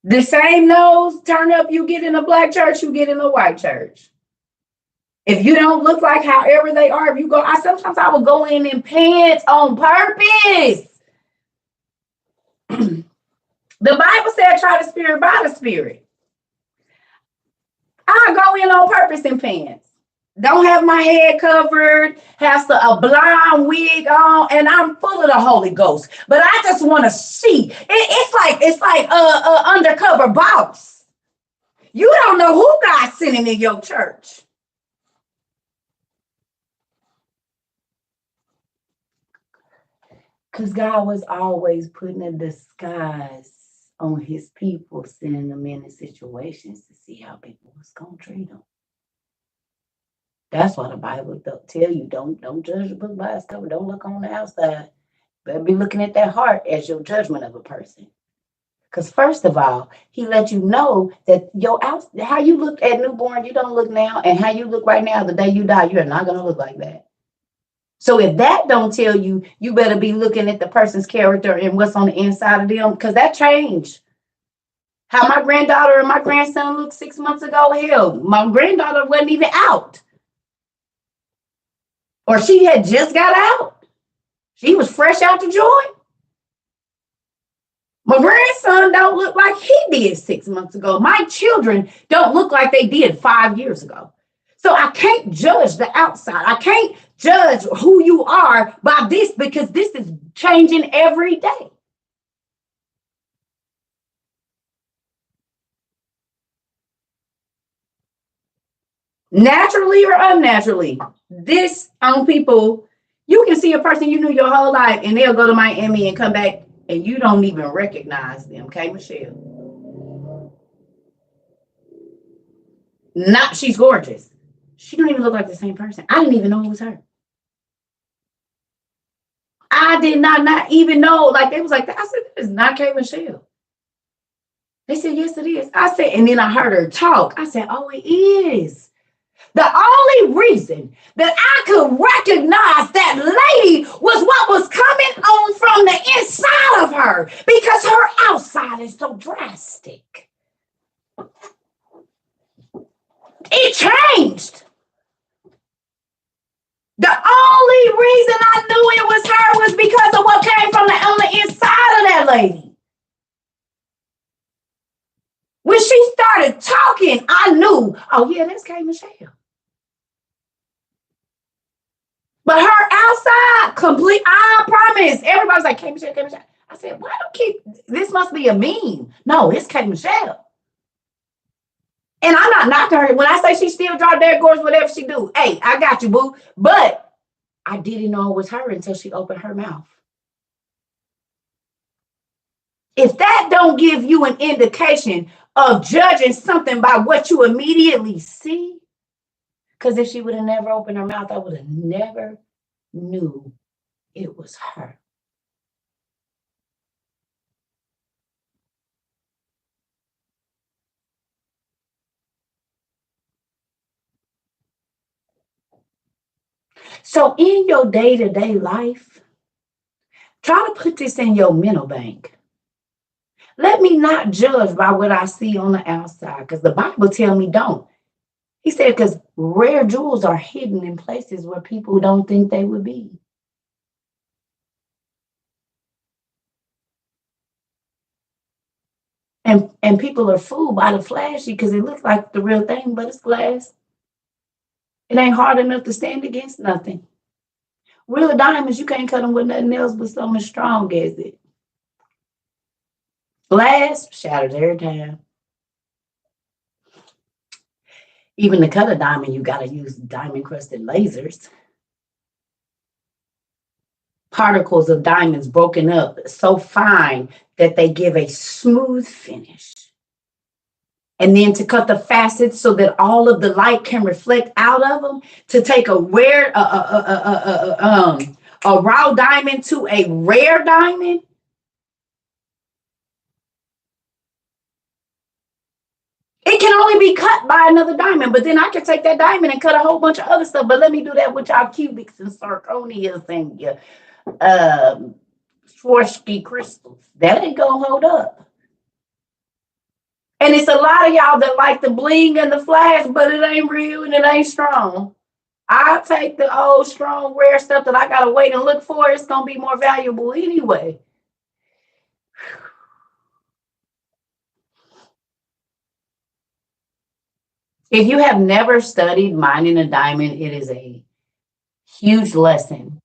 The same nose turn up you get in a black church, you get in a white church. If you don't look like however they are, if you go, sometimes I will go in pants on purpose. The Bible said try the spirit by the spirit. I go in on purpose in pants. don't have my head covered, has a blonde wig on, and I'm full of the Holy Ghost. But I just want to see. It's like undercover boss. You don't know who God's sending in your church. Because God was always putting a disguise on his people, sending them in situations to see how people was going to treat them. That's why the Bible tell you, don't judge a book by its cover. Don't look on the outside. Better be looking at that heart as your judgment of a person. Because first of all, he let you know that how you look at newborn, you don't look now, and how you look right now, the day you die, you're not going to look like that. So if that don't tell you, you better be looking at the person's character and what's on the inside of them, because that changed. How my granddaughter and my grandson looked 6 months ago, hell, my granddaughter wasn't even out. Or she had just got out. She was fresh out the joint. My grandson don't look like he did 6 months ago. My children don't look like they did 5 years ago. So I can't judge the outside. I can't judge who you are by this, because this is changing every day. Naturally or unnaturally, this on people, you can see a person you knew your whole life and they'll go to Miami and come back and you don't even recognize them. Okay, Michelle? Not, she's gorgeous. She don't even look like the same person. I didn't even know it was her. I did not even know. Like, they was like, I said, this is not K. Michelle. They said, yes, it is. I said, and then I heard her talk. I said, oh, it is. The only reason that I could recognize that lady was what was coming on from the inside of her, because her outside is so drastic. It changed. The only reason I knew it was her was because of what came from on the inside of that lady. When she started talking, I knew, oh yeah, that's K. Michelle. But her outside, complete, I promise. Everybody's like, K. Michelle, K. Michelle. I said, why don't keep, this must be a meme. No, it's K. Michelle. And I'm not knocking her. When I say she still drop dead gorgeous, whatever she do, hey, I got you, boo. But I didn't know it was her until she opened her mouth. If that don't give you an indication of judging something by what you immediately see, because if she would have never opened her mouth, I would have never knew it was her. So in your day-to-day life, try to put this in your mental bank. Let me not judge by what I see on the outside, because the Bible tells me don't. He said, because rare jewels are hidden in places where people don't think they would be. And people are fooled by the flashy because it looks like the real thing, but it's glass. It ain't hard enough to stand against nothing. Real diamonds, you can't cut them with nothing else but something as strong as it. Glass shatters every time. Even to cut a diamond, you got to use diamond-crusted lasers. Particles of diamonds broken up so fine that they give a smooth finish. And then to cut the facets so that all of the light can reflect out of them, to take a raw diamond to a rare diamond. It can only be cut by another diamond, but then I can take that diamond and cut a whole bunch of other stuff. But let me do that with y'all cubics and zirconias and your Swarovski crystals. That ain't gonna hold up. And it's a lot of y'all that like the bling and the flash, but it ain't real and it ain't strong. I'll take the old, strong, rare stuff that I gotta wait and look for. It's gonna be more valuable anyway. If you have never studied mining a diamond, it is a huge lesson.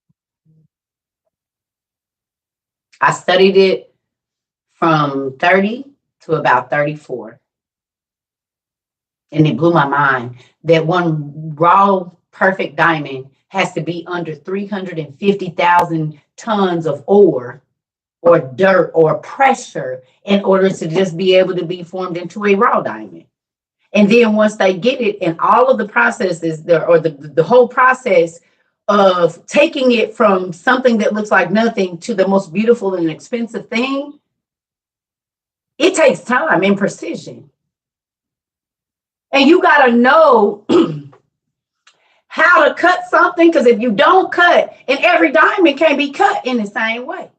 I studied it from 30 to about 34. And it blew my mind that one raw, perfect diamond has to be under 350,000 tons of ore or dirt or pressure in order to just be able to be formed into a raw diamond. And then once they get it, and all of the processes there, or the whole process of taking it from something that looks like nothing to the most beautiful and expensive thing, it takes time and precision. And you got to know how to cut something, because if you don't cut, and every diamond can be cut in the same way.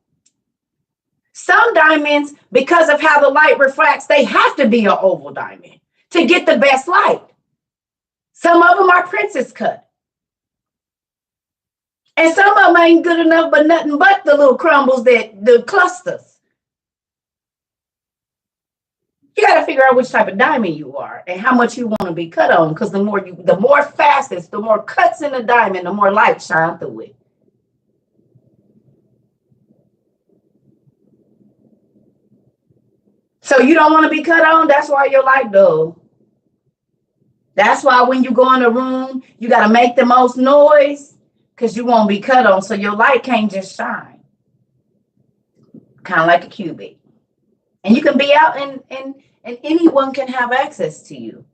Some diamonds, because of how the light refracts, they have to be an oval diamond to get the best light. Some of them are princess cut. And some of them ain't good enough, but nothing but the little crumbles, that the clusters. You got to figure out which type of diamond you are and how much you want to be cut on, because the more fastest, the more cuts in the diamond, the more light shine through it. So you don't want to be cut on. That's why your light dull. That's why when you go in a room, you got to make the most noise, because you won't be cut on. So your light can't just shine. Kind of like a cubic. And you can be out and anyone can have access to you.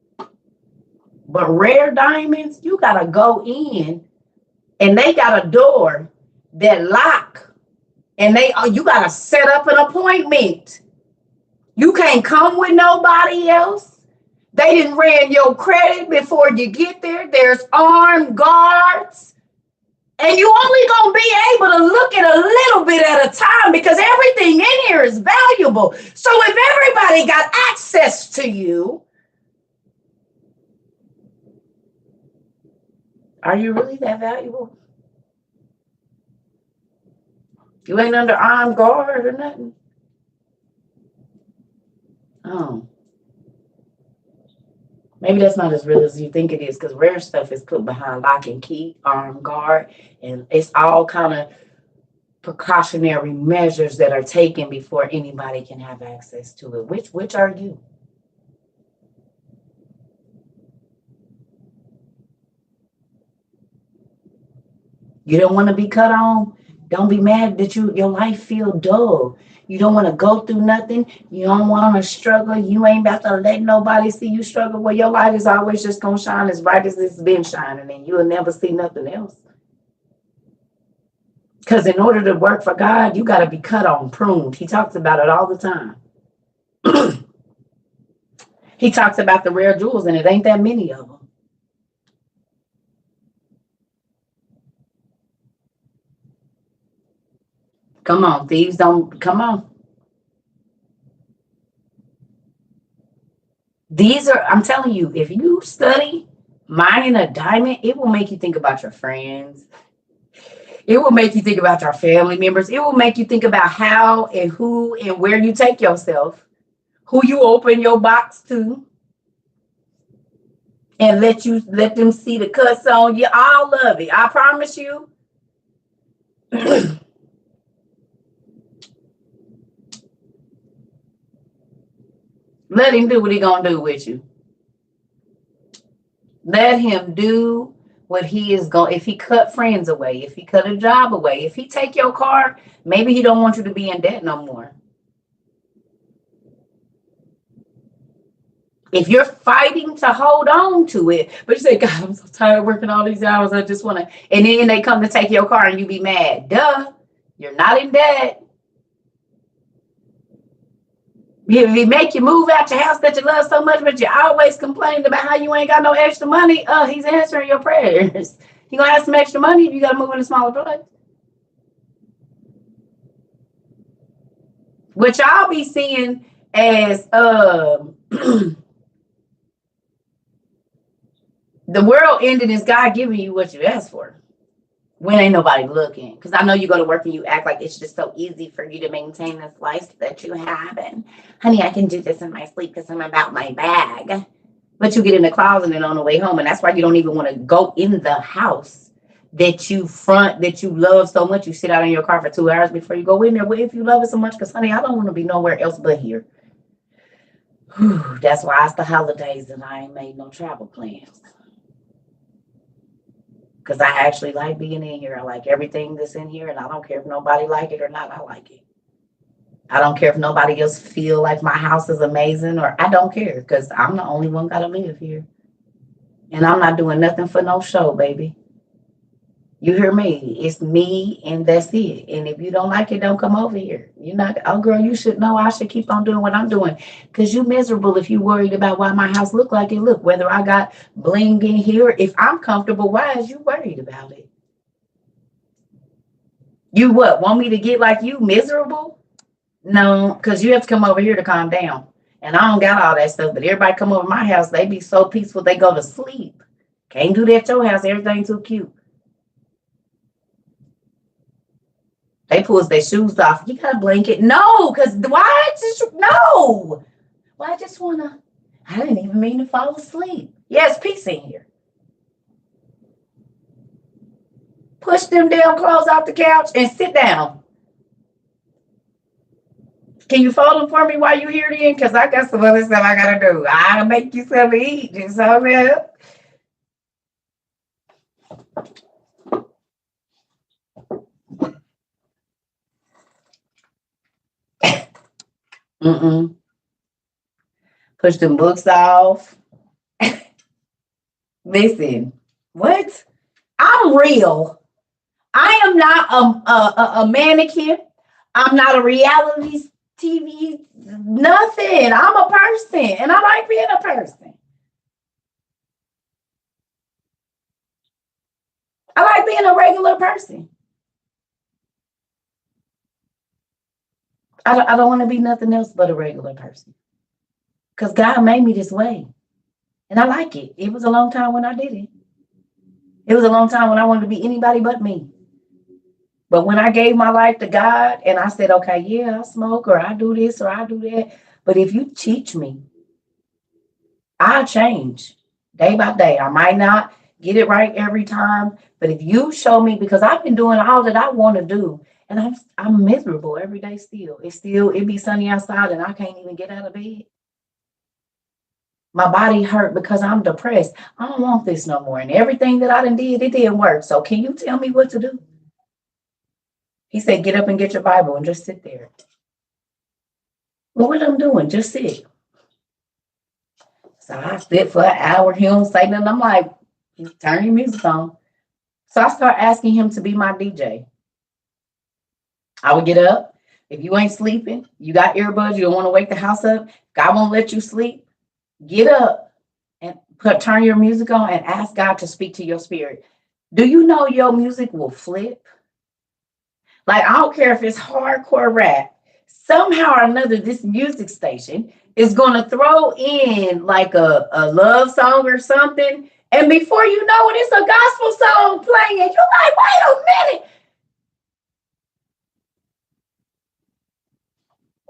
But rare diamonds, you got to go in, and they got a door that lock. And you got to set up an appointment. You can't come with nobody else. They didn't ran your credit before you get there. There's armed guards. And you only going to be able to look at a little bit at a time, because everything in here is valuable. So if everybody got access to you, are you really that valuable? You ain't under armed guard or nothing. Oh. Maybe that's not as real as you think it is, because rare stuff is put behind lock and key, armed guard, and it's all kind of precautionary measures that are taken before anybody can have access to it. Which are you? You don't want to be cut on. Don't be mad that your life feel dull. You don't want to go through nothing. You don't want to struggle. You ain't about to let nobody see you struggle. Well, your light is always just going to shine as bright as it's been shining, and you'll never see nothing else. Because in order to work for God, you got to be cut on, pruned. He talks about it all the time. He talks about the rare jewels, and it ain't that many of them. Come on, thieves don't, come on. These are, I'm telling you, if you study mining a diamond, it will make you think about your friends. It will make you think about your family members. It will make you think about how and who and where you take yourself, who you open your box to, and let them see the cuts on you. All of it. I promise you. Let him do what he gonna do with you. Let him do what he is going. If he cut friends away, if he cut a job away, if he take your car, maybe he don't want you to be in debt no more. If you're fighting to hold on to it, but you say, God, I'm so tired of working all these hours. I just want to, and then they come to take your car and you be mad. Duh, you're not in debt. If he make you move out your house that you love so much, but you always complain about how you ain't got no extra money, he's answering your prayers. He gonna have some extra money if you gotta move in a smaller place. What y'all be seeing as the world ending is God giving you what you asked for when ain't nobody looking. Because I know you go to work and you act like it's just so easy for you to maintain this life that you have. And honey, I can do this in my sleep because I'm about my bag. But you get in the closet and on the way home, and that's why you don't even want to go in the house that you love so much. You sit out in your car for 2 hours before you go in there. Well, if you love it so much, because honey, I don't want to be nowhere else but here. Whew, that's why it's the holidays and I ain't made no travel plans. Because I actually like being in here. I like everything that's in here, and I don't care if nobody like it or not. I like it. I don't care if nobody else feel like my house is amazing, or I don't care because I'm the only one gotta live here. And I'm not doing nothing for no show, baby. You hear me? It's me and that's it. And if you don't like it, don't come over here. You're not, oh girl, you should know I should keep on doing what I'm doing. Because you miserable if you worried about why my house look like it look. Whether I got bling in here, if I'm comfortable, why is you worried about it? You what? Want me to get like you miserable? No, because you have to come over here to calm down. And I don't got all that stuff. But everybody come over my house, they be so peaceful, they go to sleep. Can't do that at your house. Everything too cute. They pulls their shoes off. You got a blanket? No, because why? No. Well, I just want to, I didn't even mean to fall asleep. Yes, peace in here. Push them damn clothes off the couch and sit down. Can you fold them for me while you here then? Because I got some other stuff I got to do. I'll make you something to eat. Just hold it up. Mm-mm. Push them books off. Listen, what? I'm real. I am not a mannequin. I'm not a reality TV, nothing. I'm a person, and I like being a person. I like being a regular person. I don't want to be nothing else but a regular person. Because God made me this way. And I like it. It was a long time when I did it. It was a long time when I wanted to be anybody but me. But when I gave my life to God and I said, okay, yeah, I smoke or I do this or I do that. But if you teach me, I'll change day by day. I might not get it right every time. But if you show me, because I've been doing all that I want to do, and I'm miserable every day still. It be sunny outside and I can't even get out of bed. My body hurt because I'm depressed. I don't want this no more. And everything that I done did, it didn't work. So can you tell me what to do? He said, get up and get your Bible and just sit there. Well, what I'm doing, just sit. So I sit for an hour. He don't say nothing. I'm like, turn your music on. So I start asking him to be my DJ. I would get up. If you ain't sleeping, you got earbuds, you don't want to wake the house up, God won't let you sleep, get up and turn your music on and ask God to speak to your spirit. Do you know your music will flip? Like, I don't care if it's hardcore rap. Somehow or another, this music station is going to throw in like a love song or something. And before you know it, it's a gospel song playing. And you're like, wait a minute.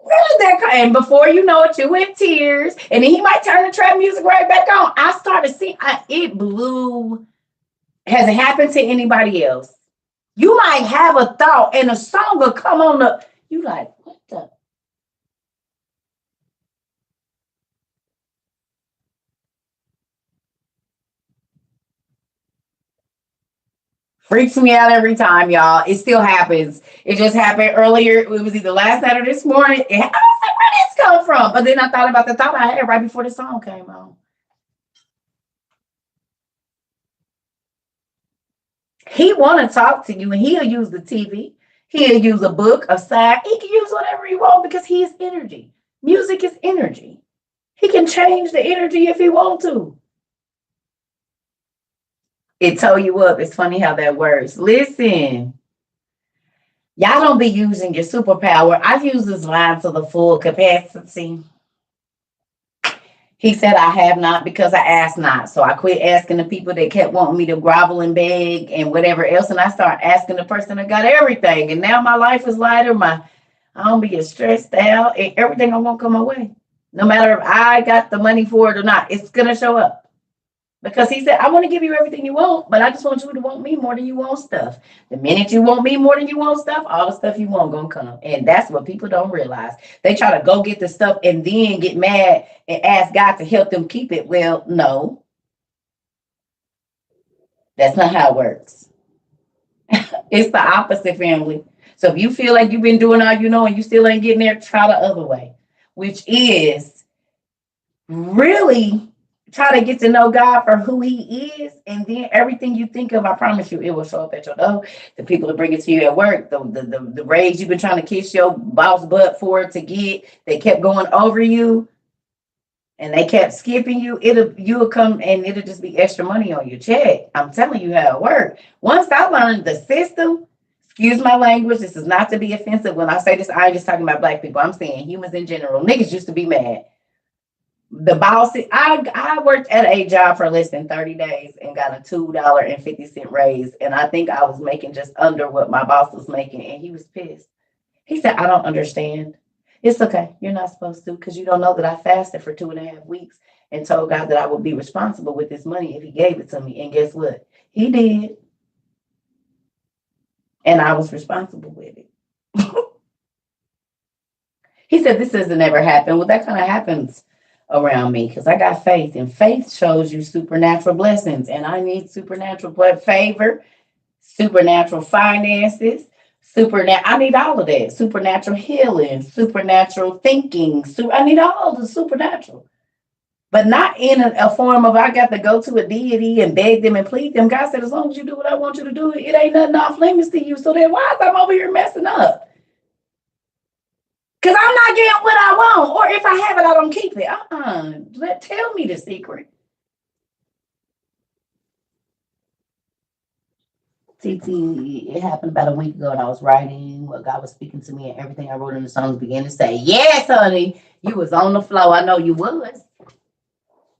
Really that? And before you know it, you in tears. And then he might turn the trap music right back on. I started seeing it blew. Has it happened to anybody else? You might have a thought and a song will come on up. You like, what the? Freaks me out every time, y'all. It still happens. It just happened earlier. It was either last night or this morning. And I was like, where did this come from? But then I thought about the thought I had right before the song came on. He want to talk to you and he'll use the TV. He'll use a book, a side. He can use whatever he wants because he is energy. Music is energy. He can change the energy if he want to. It tow you up. It's funny how that works. Listen, y'all don't be using your superpower. I've used this line to the full capacity. He said, I have not because I asked not. So I quit asking the people that kept wanting me to grovel and beg and whatever else. And I started asking the person that got everything. And now my life is lighter. I don't be as stressed out and everything I want come my way. No matter if I got the money for it or not, it's gonna show up. Because he said, I want to give you everything you want, but I just want you to want me more than you want stuff. The minute you want me more than you want stuff, all the stuff you want gonna come. And that's what people don't realize. They try to go get the stuff and then get mad and ask God to help them keep it. Well, no, that's not how it works. It's the opposite, family. So if you feel like you've been doing all you know and you still ain't getting there, try the other way, which is really try to get to know God for who He is, and then everything you think of, I promise you, it will show up at your door. The people that bring it to you at work, the raise you've been trying to kiss your boss butt for to get, they kept going over you and they kept skipping you. You'll come and it'll just be extra money on your check. I'm telling you how it works. Once I learned the system, excuse my language, this is not to be offensive. When I say this, I ain't just talking about black people. I'm saying humans in general. Niggas used to be mad. The boss, I worked at a job for less than 30 days and got a $2.50 raise. And I think I was making just under what my boss was making. And he was pissed. He said, I don't understand. It's okay. You're not supposed to, because you don't know that I fasted for 2.5 weeks and told God that I would be responsible with this money if He gave it to me. And guess what? He did. And I was responsible with it. He said, this doesn't ever happen. Well, that kind of happens around me because I got faith, and faith shows you supernatural blessings. And I need supernatural favor, supernatural finances, I need all of that. Supernatural healing, supernatural thinking. I need all the supernatural, but not in a form of I got to go to a deity and beg them and plead them. God said, as long as you do what I want you to do, it ain't nothing off limits to you. So then why is I'm over here messing up? Because I'm not getting what I want. Or if I have it, I don't keep it. Tell me the secret. TT, it happened about a week ago, and I was writing what God was speaking to me, and everything I wrote in the songs began to say, yes, honey, you was on the flow. I know you was.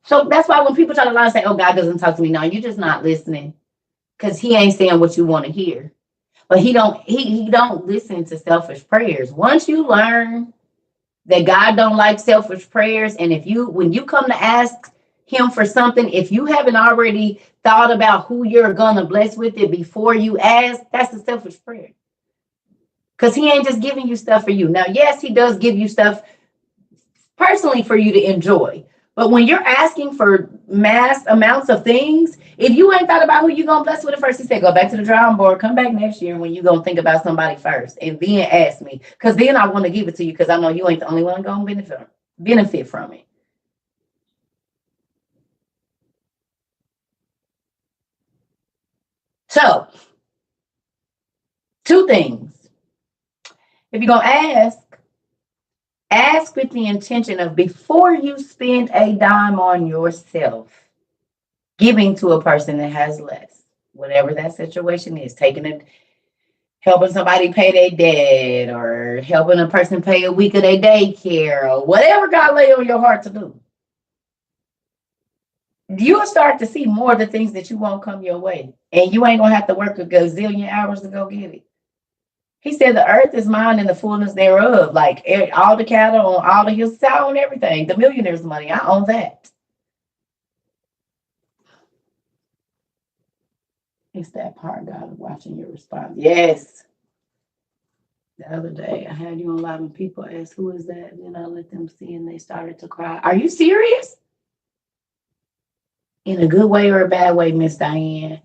So that's why when people try to lie and say, oh, God doesn't talk to me, no, you're just not listening. Because He ain't saying what you want to hear. But he don't listen to selfish prayers. Once you learn that God don't like selfish prayers, and when you come to ask Him for something, if you haven't already thought about who you're gonna bless with it before you ask, that's a selfish prayer. Because He ain't just giving you stuff for you. Now, yes, He does give you stuff personally for you to enjoy. But when you're asking for mass amounts of things, if you ain't thought about who you're going to bless with it first, He said, go back to the drawing board, come back next year when you're going to think about somebody first, and then ask me. Because then I want to give it to you, because I know you ain't the only one going to benefit from it. So, 2 things. If you're going to ask with the intention of, before you spend a dime on yourself, giving to a person that has less, whatever that situation is, helping somebody pay their debt, or helping a person pay a week of their daycare, or whatever God lay on your heart to do. You'll start to see more of the things that you won't come your way, and you ain't gonna have to work a gazillion hours to go get it. He said, the earth is mine and the fullness thereof. Like all the cattle on all the hills, I own everything. The millionaire's money, I own that. It's that part, God, of watching your response. Yes. The other day, I had you on live and people asked, who is that? And then I let them see and they started to cry. Are you serious? In a good way or a bad way, Miss Diane?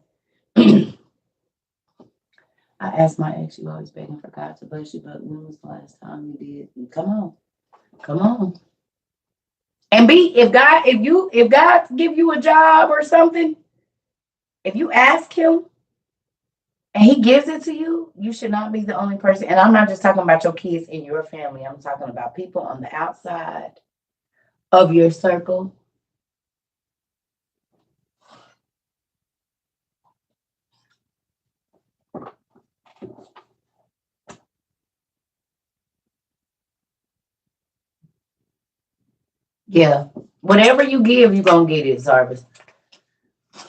I asked my ex, you always begging for God to bless you, but when was the last time you did? Come on. And if God give you a job or something, if you ask Him and He gives it to you, you should not be the only person. And I'm not just talking about your kids in your family. I'm talking about people on the outside of your circle. Yeah. Whatever you give, you're going to get it, Zarvis.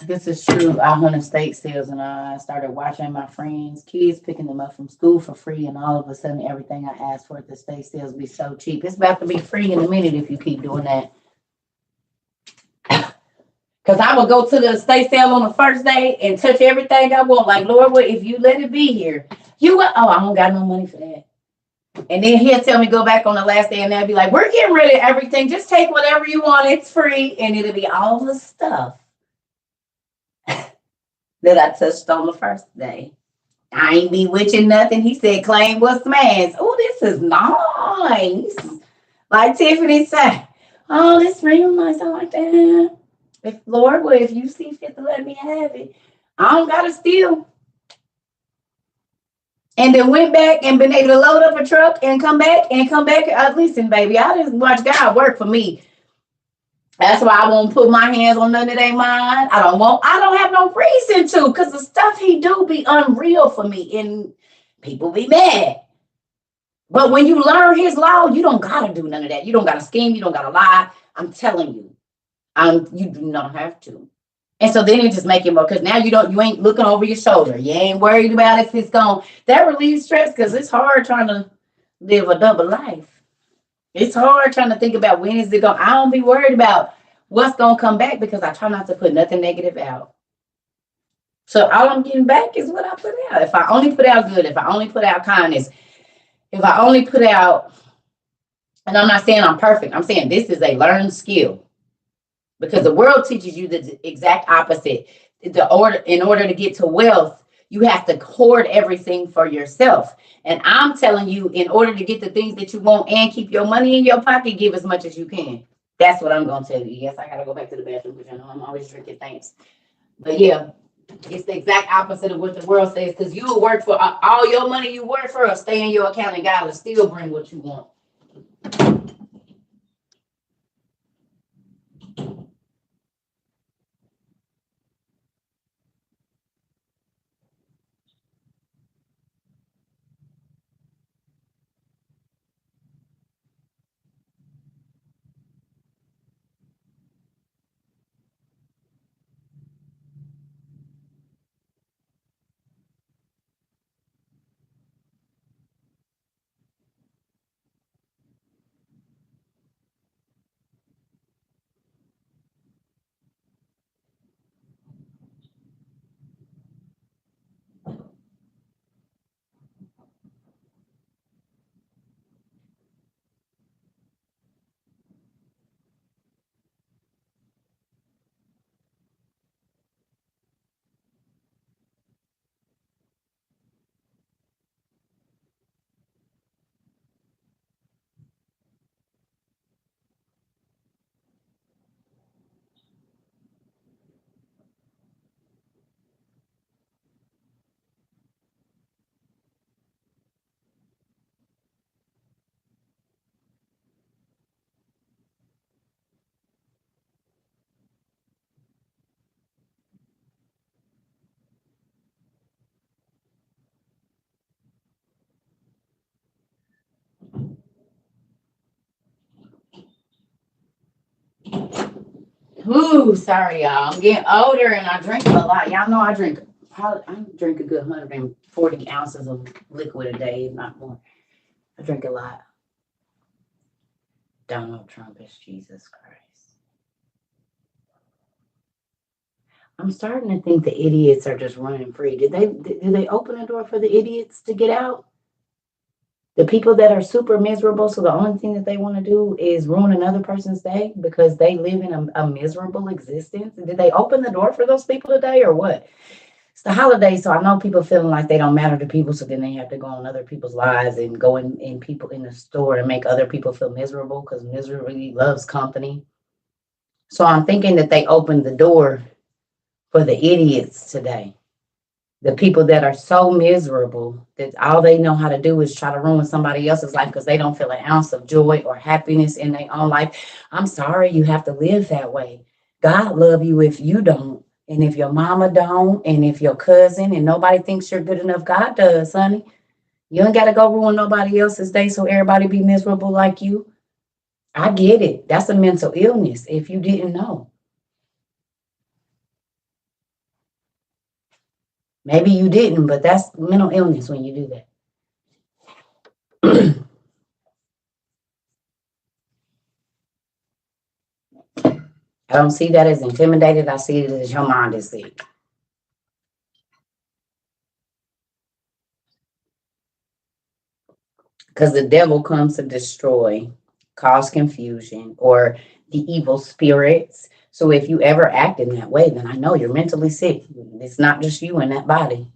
This is true. I went to state sales and I started watching my friends, kids picking them up from school for free, and all of a sudden everything I asked for at the state sales be so cheap. It's about to be free in a minute if you keep doing that. Because I would go to the estate sale on the first day and touch everything I want. Like, Lord, well, if you let it be here, you will. Oh, I don't got no money for that. And then he'll tell me go back on the last day and they'll be like, we're getting rid of everything. Just take whatever you want. It's free. And it'll be all the stuff that I touched on the first day. I ain't bewitching nothing. He said, claim what's man's. Oh, this is nice. Like Tiffany said, oh, this real nice. I like that. If Lord, well, if you see fit to let me have it, I don't gotta steal. And then went back and been able to load up a truck and come back. Listen, baby, I just watch God work for me. That's why I won't put my hands on none of they mine. I don't have no reason to, because the stuff he do be unreal for me. And people be mad. But when you learn his law, you don't gotta do none of that. You don't gotta scheme, you don't gotta lie. I'm telling you. You do not have to. And so then you just make it more, because now you ain't looking over your shoulder. You ain't worried about if it's gone. That relieves stress, because it's hard trying to live a double life. It's hard trying to think about when is it going. I don't be worried about what's going to come back, because I try not to put nothing negative out. So all I'm getting back is what I put out. If I only put out good, if I only put out kindness, if I only put out, and I'm not saying I'm perfect. I'm saying this is a learned skill. Because the world teaches you the exact opposite. In order to get to wealth, you have to hoard everything for yourself. And I'm telling you, in order to get the things that you want and keep your money in your pocket, give as much as you can. That's what I'm going to tell you. Yes, I got to go back to the bathroom, because I know I'm always drinking. Thanks. But yeah, it's the exact opposite of what the world says, because you will work for all your money you work for will stay in your account, and God will still bring what you want. Ooh, sorry, y'all. I'm getting older and I drink a lot. Y'all know I drink a good 140 ounces of liquid a day, if not more. I drink a lot. Donald Trump is Jesus Christ. I'm starting to think the idiots are just running free. Did they open the door for the idiots to get out? The people that are super miserable, so the only thing that they want to do is ruin another person's day because they live in a miserable existence. Did they open the door for those people today, or what? It's the holidays, so I know people feeling like they don't matter to people, so then they have to go on other people's lives and go in people in the store and make other people feel miserable, because misery loves company. So I'm thinking that they opened the door for the idiots today. The people that are so miserable that all they know how to do is try to ruin somebody else's life because they don't feel an ounce of joy or happiness in their own life. I'm sorry you have to live that way. God love you if you don't. And if your mama don't, and if your cousin and nobody thinks you're good enough, God does, honey. You ain't got to go ruin nobody else's day so everybody be miserable like you. I get it. That's a mental illness if you didn't know. Maybe you didn't, but that's mental illness when you do that. I don't see that as intimidated. I see it as your mind is sick. Because the devil comes to destroy, cause confusion, or the evil spirits. So if you ever act in that way, then I know you're mentally sick. It's not just you in that body.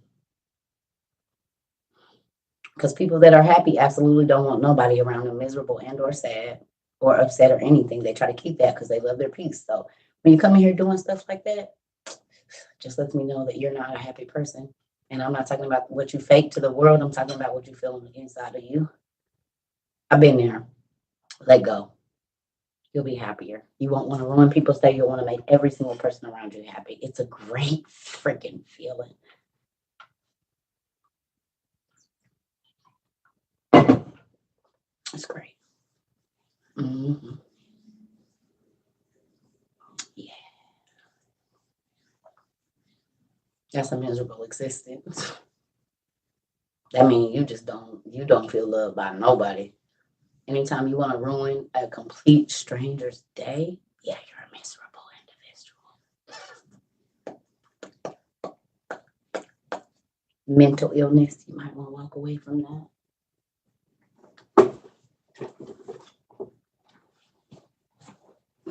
Because people that are happy absolutely don't want nobody around them miserable and or sad or upset or anything. They try to keep that because they love their peace. So when you come in here doing stuff like that, just lets me know that you're not a happy person. And I'm not talking about what you fake to the world. I'm talking about what you feel on the inside of you. I've been there. Let go. You'll be happier. You won't want to ruin people's day. You'll want to make every single person around you happy. It's a great freaking feeling. It's great. Mm-hmm. Yeah, that's a miserable existence. That means you don't feel loved by nobody. Anytime you want to ruin a complete stranger's day, yeah, you're a miserable individual. Mental illness, you might want to walk away from that.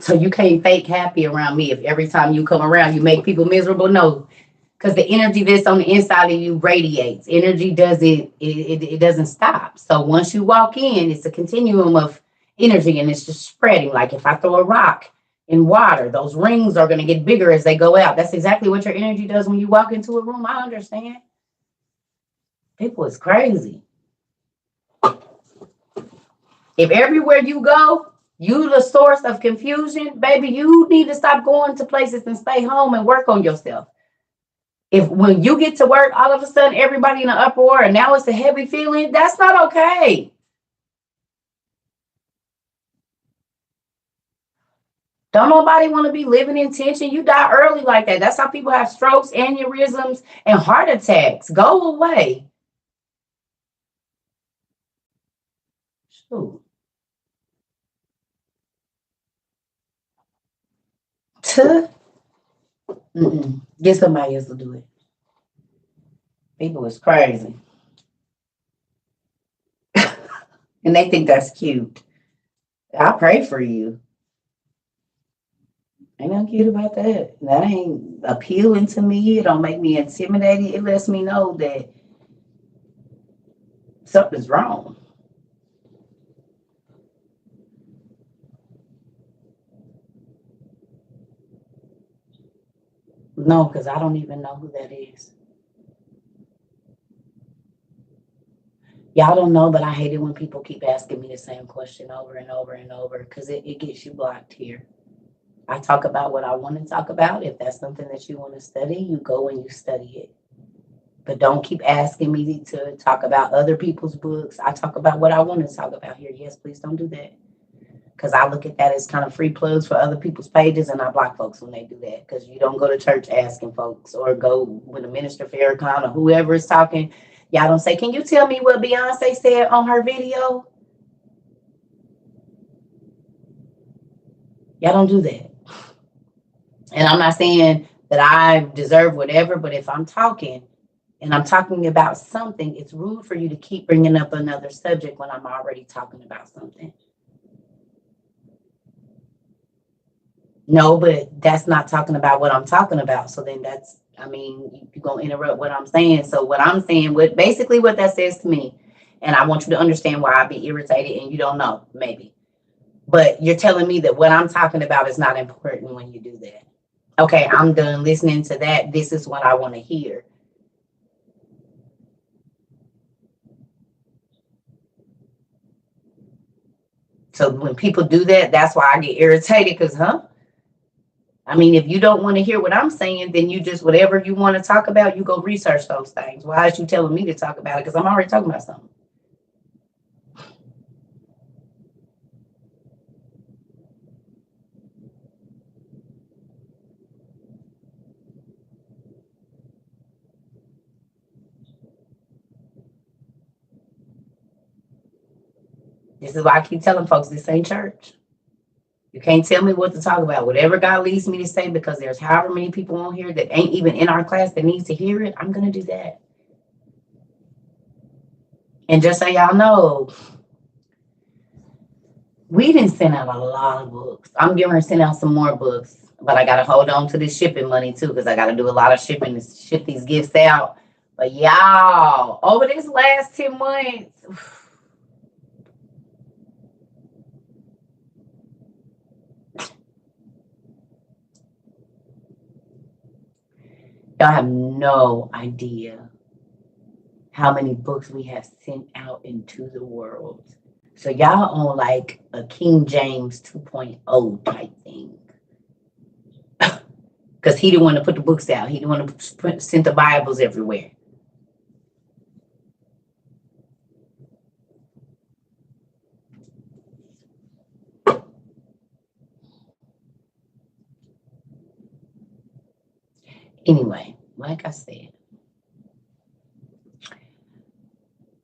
So you can't fake happy around me if every time you come around you make people miserable. No, because the energy that's on the inside of you radiates. Energy doesn't doesn't stop. So once you walk in, it's a continuum of energy and it's just spreading. Like if I throw a rock in water, those rings are going to get bigger as they go out. That's exactly what your energy does when you walk into a room. I understand. People is crazy. If everywhere you go, you the source of confusion, baby, you need to stop going to places and stay home and work on yourself. If when you get to work, all of a sudden everybody in an uproar and now it's a heavy feeling, that's not okay. Don't nobody want to be living in tension. You die early like that. That's how people have strokes, aneurysms, and heart attacks. Go away. Shoot. Get somebody else to do it. People is crazy. And they think that's cute. I pray for you. Ain't nothing cute about that. That ain't appealing to me. It don't make me intimidated. It lets me know that something's wrong. No, because I don't even know who that is. Y'all don't know, but I hate it when people keep asking me the same question over and over and over because it gets you blocked here. I talk about what I want to talk about. If that's something that you want to study, you go and you study it. But don't keep asking me to talk about other people's books. I talk about what I want to talk about here. Yes, please don't do that. Because I look at that as kind of free plugs for other people's pages, and I block folks when they do that. Because you don't go to church asking folks, or go with a minister Farrakhan or whoever is talking. Y'all don't say, "Can you tell me what Beyonce said on her video?" Y'all don't do that. And I'm not saying that I deserve whatever, but if I'm talking and I'm talking about something, it's rude for you to keep bringing up another subject when I'm already talking about something. No, but that's not talking about what I'm talking about. So then I mean, you're going to interrupt what I'm saying. So what I'm saying, basically what that says to me, and I want you to understand why I'd be irritated and you don't know, maybe. But you're telling me that what I'm talking about is not important when you do that. Okay, I'm done listening to that. This is what I want to hear. So when people do that, that's why I get irritated because, I mean, if you don't want to hear what I'm saying, then you just, whatever you want to talk about, you go research those things. Why is you telling me to talk about it? Because I'm already talking about something. This is why I keep telling folks this ain't church. You can't tell me what to talk about. Whatever God leads me to say, because there's however many people on here that ain't even in our class that needs to hear it, I'm going to do that. And just so y'all know, we didn't send out a lot of books. I'm getting ready to send out some more books, but I got to hold on to this shipping money too, because I got to do a lot of shipping to ship these gifts out. But y'all, over this last 10 months, y'all have no idea how many books we have sent out into the world. So y'all on like a King James 2.0 type thing. Because he didn't want to put the books out. He didn't want to send the Bibles everywhere. Anyway, like I said,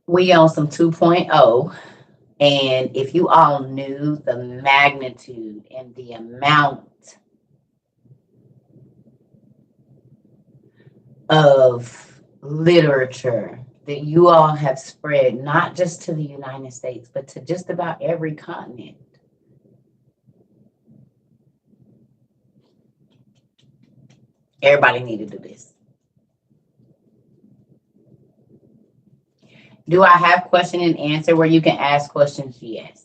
we on some 2.0. And if you all knew the magnitude and the amount of literature that you all have spread, not just to the United States, but to just about every continent. Everybody need to do this. Do I have question and answer where you can ask questions? Yes.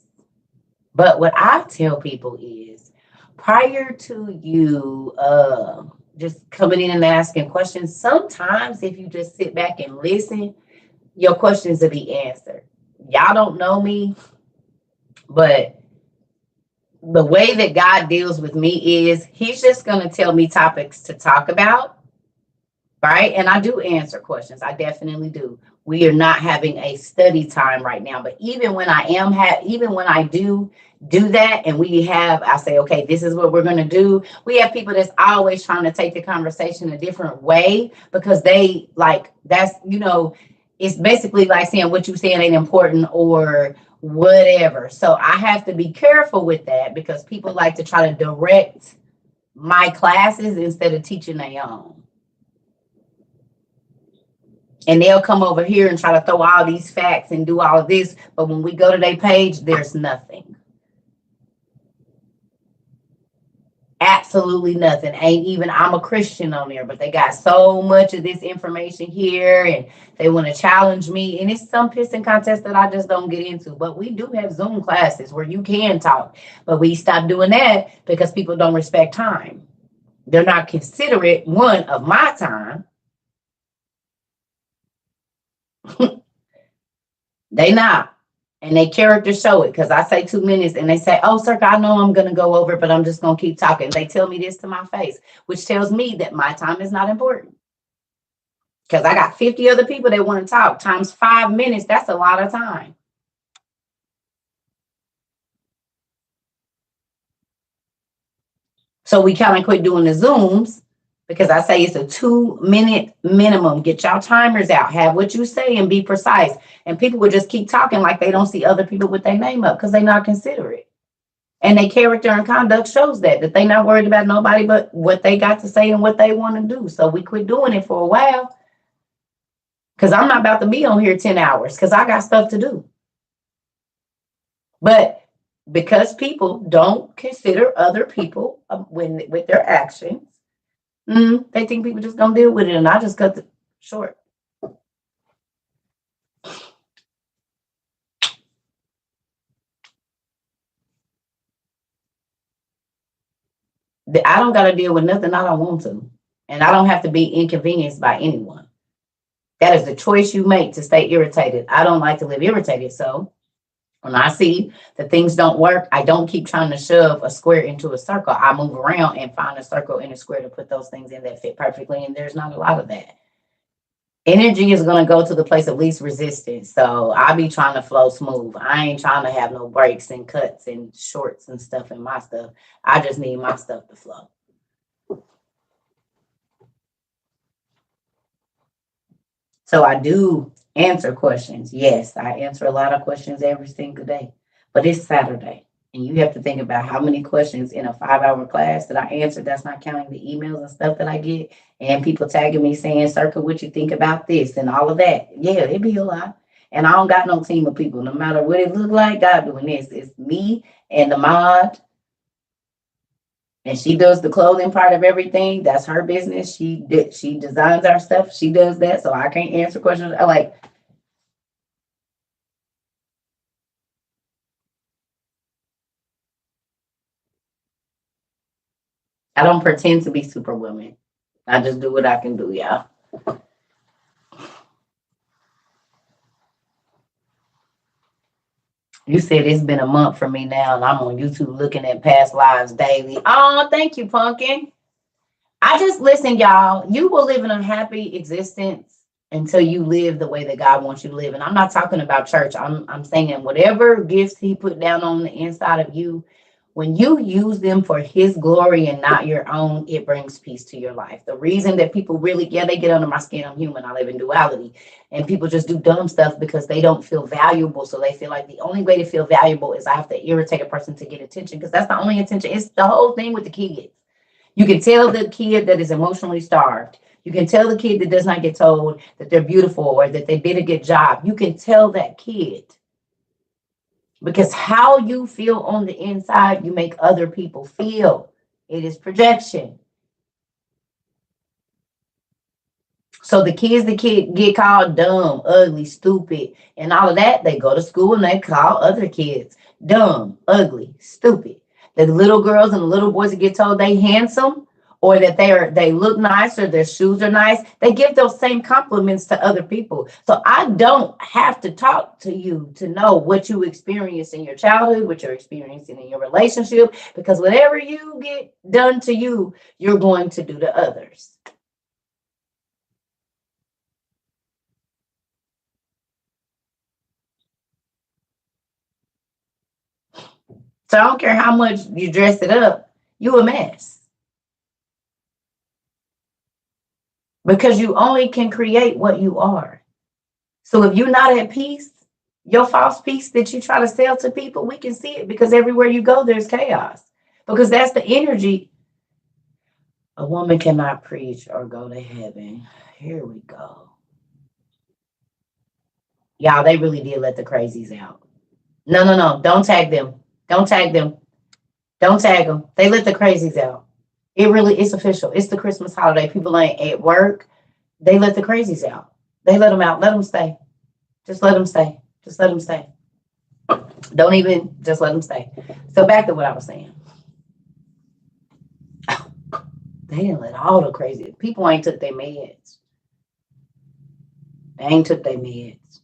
But what I tell people is prior to you just coming in and asking questions, sometimes if you just sit back and listen, your questions will be answered. Y'all don't know me, but the way that God deals with me is he's just going to tell me topics to talk about. Right. And I do answer questions. I definitely do. We are not having a study time right now. But even when even when I do that and I say, okay, this is what we're going to do. We have people that's always trying to take the conversation a different way because they like it's basically like saying what you saying ain't important or whatever. So I have to be careful with that because people like to try to direct my classes instead of teaching their own. And they'll come over here and try to throw all these facts and do all of this. But when we go to their page, there's nothing. Absolutely nothing. Ain't even I'm a Christian on there, but they got so much of this information here and they want to challenge me. And it's some pissing contest that I just don't get into. But we do have Zoom classes where you can talk. But we stopped doing that because people don't respect time. They're not considerate, one, of my time. They not. And they characters show it because I say 2 minutes and they say, oh, sir, I know I'm going to go over, but I'm just going to keep talking. They tell me this to my face, which tells me that my time is not important. Because I got 50 other people that want to talk times 5 minutes. That's a lot of time. So we kind of quit doing the Zooms because I say it's a 2-minute minimum. Get y'all timers out. Have what you say and be precise. And people will just keep talking like they don't see other people with their name up because they're not considerate. And their character and conduct shows that they're not worried about nobody but what they got to say and what they want to do. So we quit doing it for a while because I'm not about to be on here 10 hours because I got stuff to do. But because people don't consider other people with their actions, they think people just gonna deal with it, and I just cut it short. I don't gotta deal with nothing I don't want to, and I don't have to be inconvenienced by anyone. That is the choice you make to stay irritated. I don't like to live irritated, so when I see that things don't work, I don't keep trying to shove a square into a circle. I move around and find a circle and a square to put those things in that fit perfectly, and there's not a lot of that. Energy is going to go to the place of least resistance. So I'll be trying to flow smooth. I ain't trying to have no breaks and cuts and shorts and stuff in my stuff. I just need my stuff to flow. So I do answer questions. Yes, I answer a lot of questions every single day. But it's Saturday. And you have to think about how many questions in a 5 hour class that I answered. That's not counting the emails and stuff that I get. And people tagging me saying, Circle, what you think about this and all of that. Yeah, it'd be a lot. And I don't got no team of people. No matter what it look like, God doing this. It's me and the mod, and she does the clothing part of everything. That's her business. She designs our stuff. She does that. So I can't answer questions. I don't pretend to be Superwoman. I just do what I can do, y'all. You said it's been a month for me now, and I'm on YouTube looking at past lives daily. Oh, thank you, Pumpkin. I just listen, y'all. You will live in a happy existence until you live the way that God wants you to live. And I'm not talking about church. I'm saying whatever gifts He put down on the inside of you, when you use them for His glory and not your own, it brings peace to your life. The reason that people really, yeah, they get under my skin. I'm human. I live in duality. And people just do dumb stuff because they don't feel valuable. So they feel like the only way to feel valuable is I have to irritate a person to get attention, because that's the only attention. It's the whole thing with the kids. You can tell the kid that is emotionally starved. You can tell the kid that does not get told that they're beautiful or that they did a good job. You can tell that kid, because how you feel on the inside, you make other people feel. It is projection. So the kids that get called dumb, ugly, stupid, and all of that, they go to school and they call other kids dumb, ugly, stupid. The little girls and the little boys that get told they handsome, or that they look nice, or their shoes are nice, they give those same compliments to other people. So I don't have to talk to you to know what you experienced in your childhood, what you're experiencing in your relationship, because whatever you get done to you, you're going to do to others. So I don't care how much you dress it up, you a mess. Because you only can create what you are. So if you're not at peace, your false peace that you try to sell to people, we can see it, because everywhere you go, there's chaos. Because that's the energy. A woman cannot preach or go to heaven. Here we go. Y'all, they really did let the crazies out. No, no, no. Don't tag them. Don't tag them. Don't tag them. They let the crazies out. It's official. It's the Christmas holiday. People ain't at work. They let the crazies out. They let them out. Let them stay. Just let them stay. Just let them stay. Don't even, just let them stay. So back to what I was saying. They didn't let all the crazy people ain't took their meds. They ain't took their meds.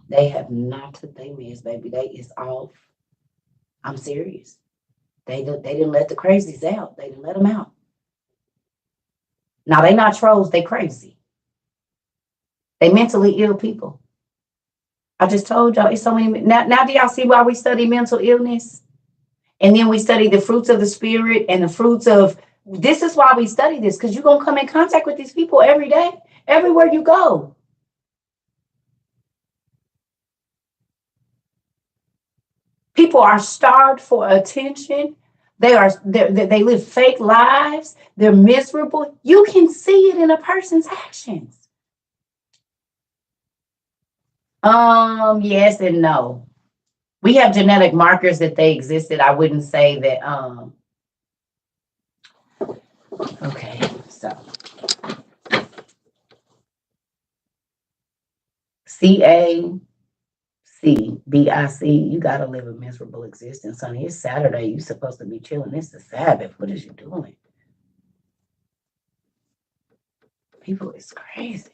They have not took their meds, baby. They is off. I'm serious. They didn't let the crazies out. They didn't let them out. Now they not trolls. They crazy. They mentally ill people. I just told y'all it's so many. Now do y'all see why we study mental illness? And then we study the fruits of the spirit and the fruits of, this is why we study this, because you're going to come in contact with these people every day, everywhere you go. People are starved for attention. They live fake lives. They're miserable. You can see it in a person's actions. Yes and no. We have genetic markers that they existed. I wouldn't say that. Okay, so CACBIC, you gotta live a miserable existence, honey. It's Saturday. You're supposed to be chilling. It's the Sabbath. What is you doing? People is crazy.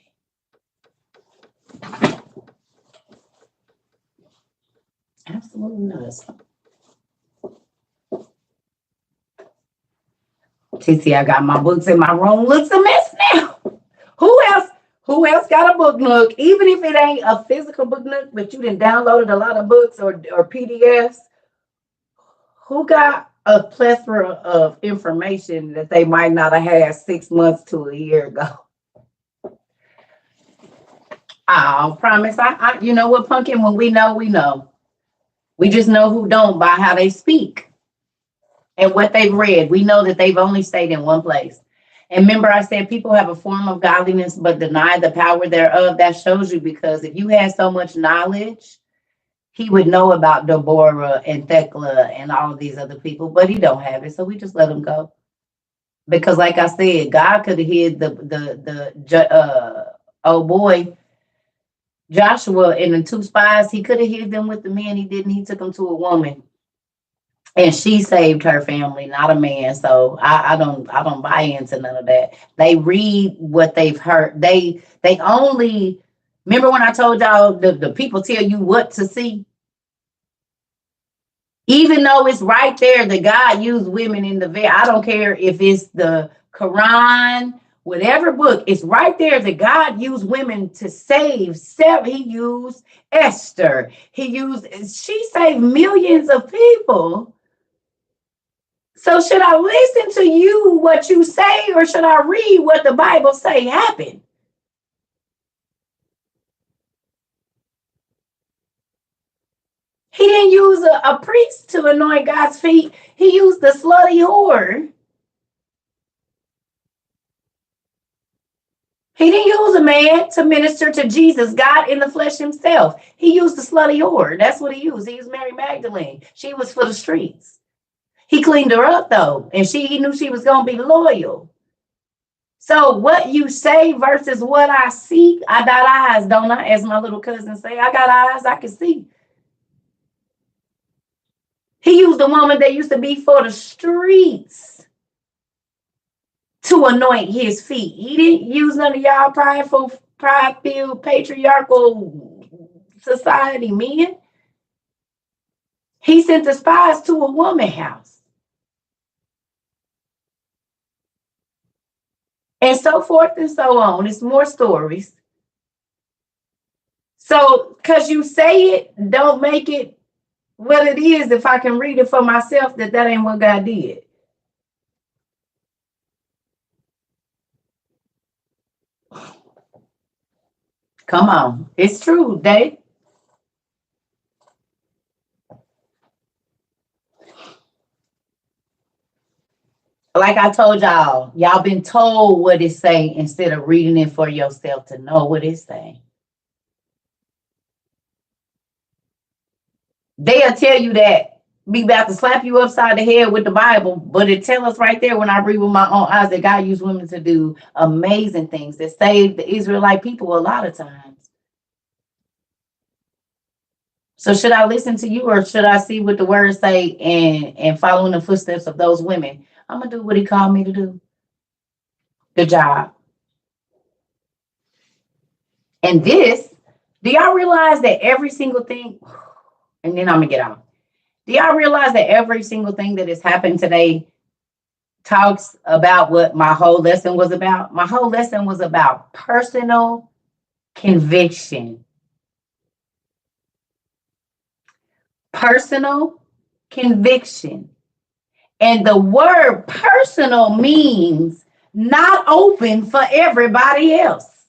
Absolutely nuts. TC, I got my books in my room. Looks a mess now. Who else? Who else got a book nook? Even if it ain't a physical book nook, but you done downloaded a lot of books or PDFs. Who got a plethora of information that they might not have had 6 months to a year ago? I promise. I you know what, Pumpkin? When we know, we know. We just know who don't by how they speak and what they've read. We know that they've only stayed in one place. And remember, I said people have a form of godliness but deny the power thereof. That shows you, because if you had so much knowledge, he would know about Deborah and Thecla and all of these other people, but he don't have it. So we just let him go. Because like I said, God could have hid oh boy, Joshua and the two spies. He could have hid them with the men. He didn't. He took them to a woman, and she saved her family, not a man. So I don't buy into none of that. They read what they've heard. They only remember when I told y'all the people tell you what to see. Even though it's right there that God used women in the I don't care if it's the Quran, whatever book, it's right there that God used women to save. He used Esther. She saved millions of people. So should I listen to you, what you say, or should I read what the Bible say happened? He didn't use a priest to anoint God's feet. He used the slutty whore. He didn't use a man to minister to Jesus, God in the flesh himself. He used the slutty whore. That's what he used. He used Mary Magdalene. She was for the streets. He cleaned her up, though, and he knew she was going to be loyal. So what you say versus what I see, I got eyes, don't I? As my little cousin say, I got eyes, I can see. He used a woman that used to be for the streets to anoint his feet. He didn't use none of y'all pride-filled, patriarchal society men. He sent the spies to a woman house. And so forth and so on. It's more stories. So, because you say it, don't make it what it is. If I can read it for myself, that ain't what God did. Come on. It's true, Dave. Like I told y'all been told what it's saying instead of reading it for yourself to know what it's saying. They'll tell you that, be about to slap you upside the head with the Bible, but it tells us right there when I read with my own eyes that God used women to do amazing things that saved the Israelite people a lot of times. So should I listen to you, or should I see what the words say and follow in the footsteps of those women? I'm going to do what he called me to do. Good job. And this, do y'all realize that every single thing, and then I'm going to get off. Do y'all realize that every single thing that has happened today talks about what my whole lesson was about? My whole lesson was about personal conviction. Personal conviction. And the word personal means not open for everybody else.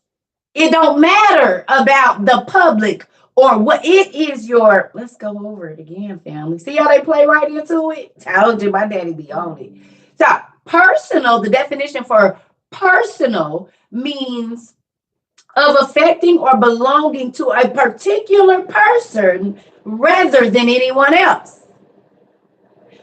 It don't matter about the public or what it is your, let's go over it again, family. See how they play right into it? Told you my daddy be on it. So personal, the definition for personal means of affecting or belonging to a particular person rather than anyone else.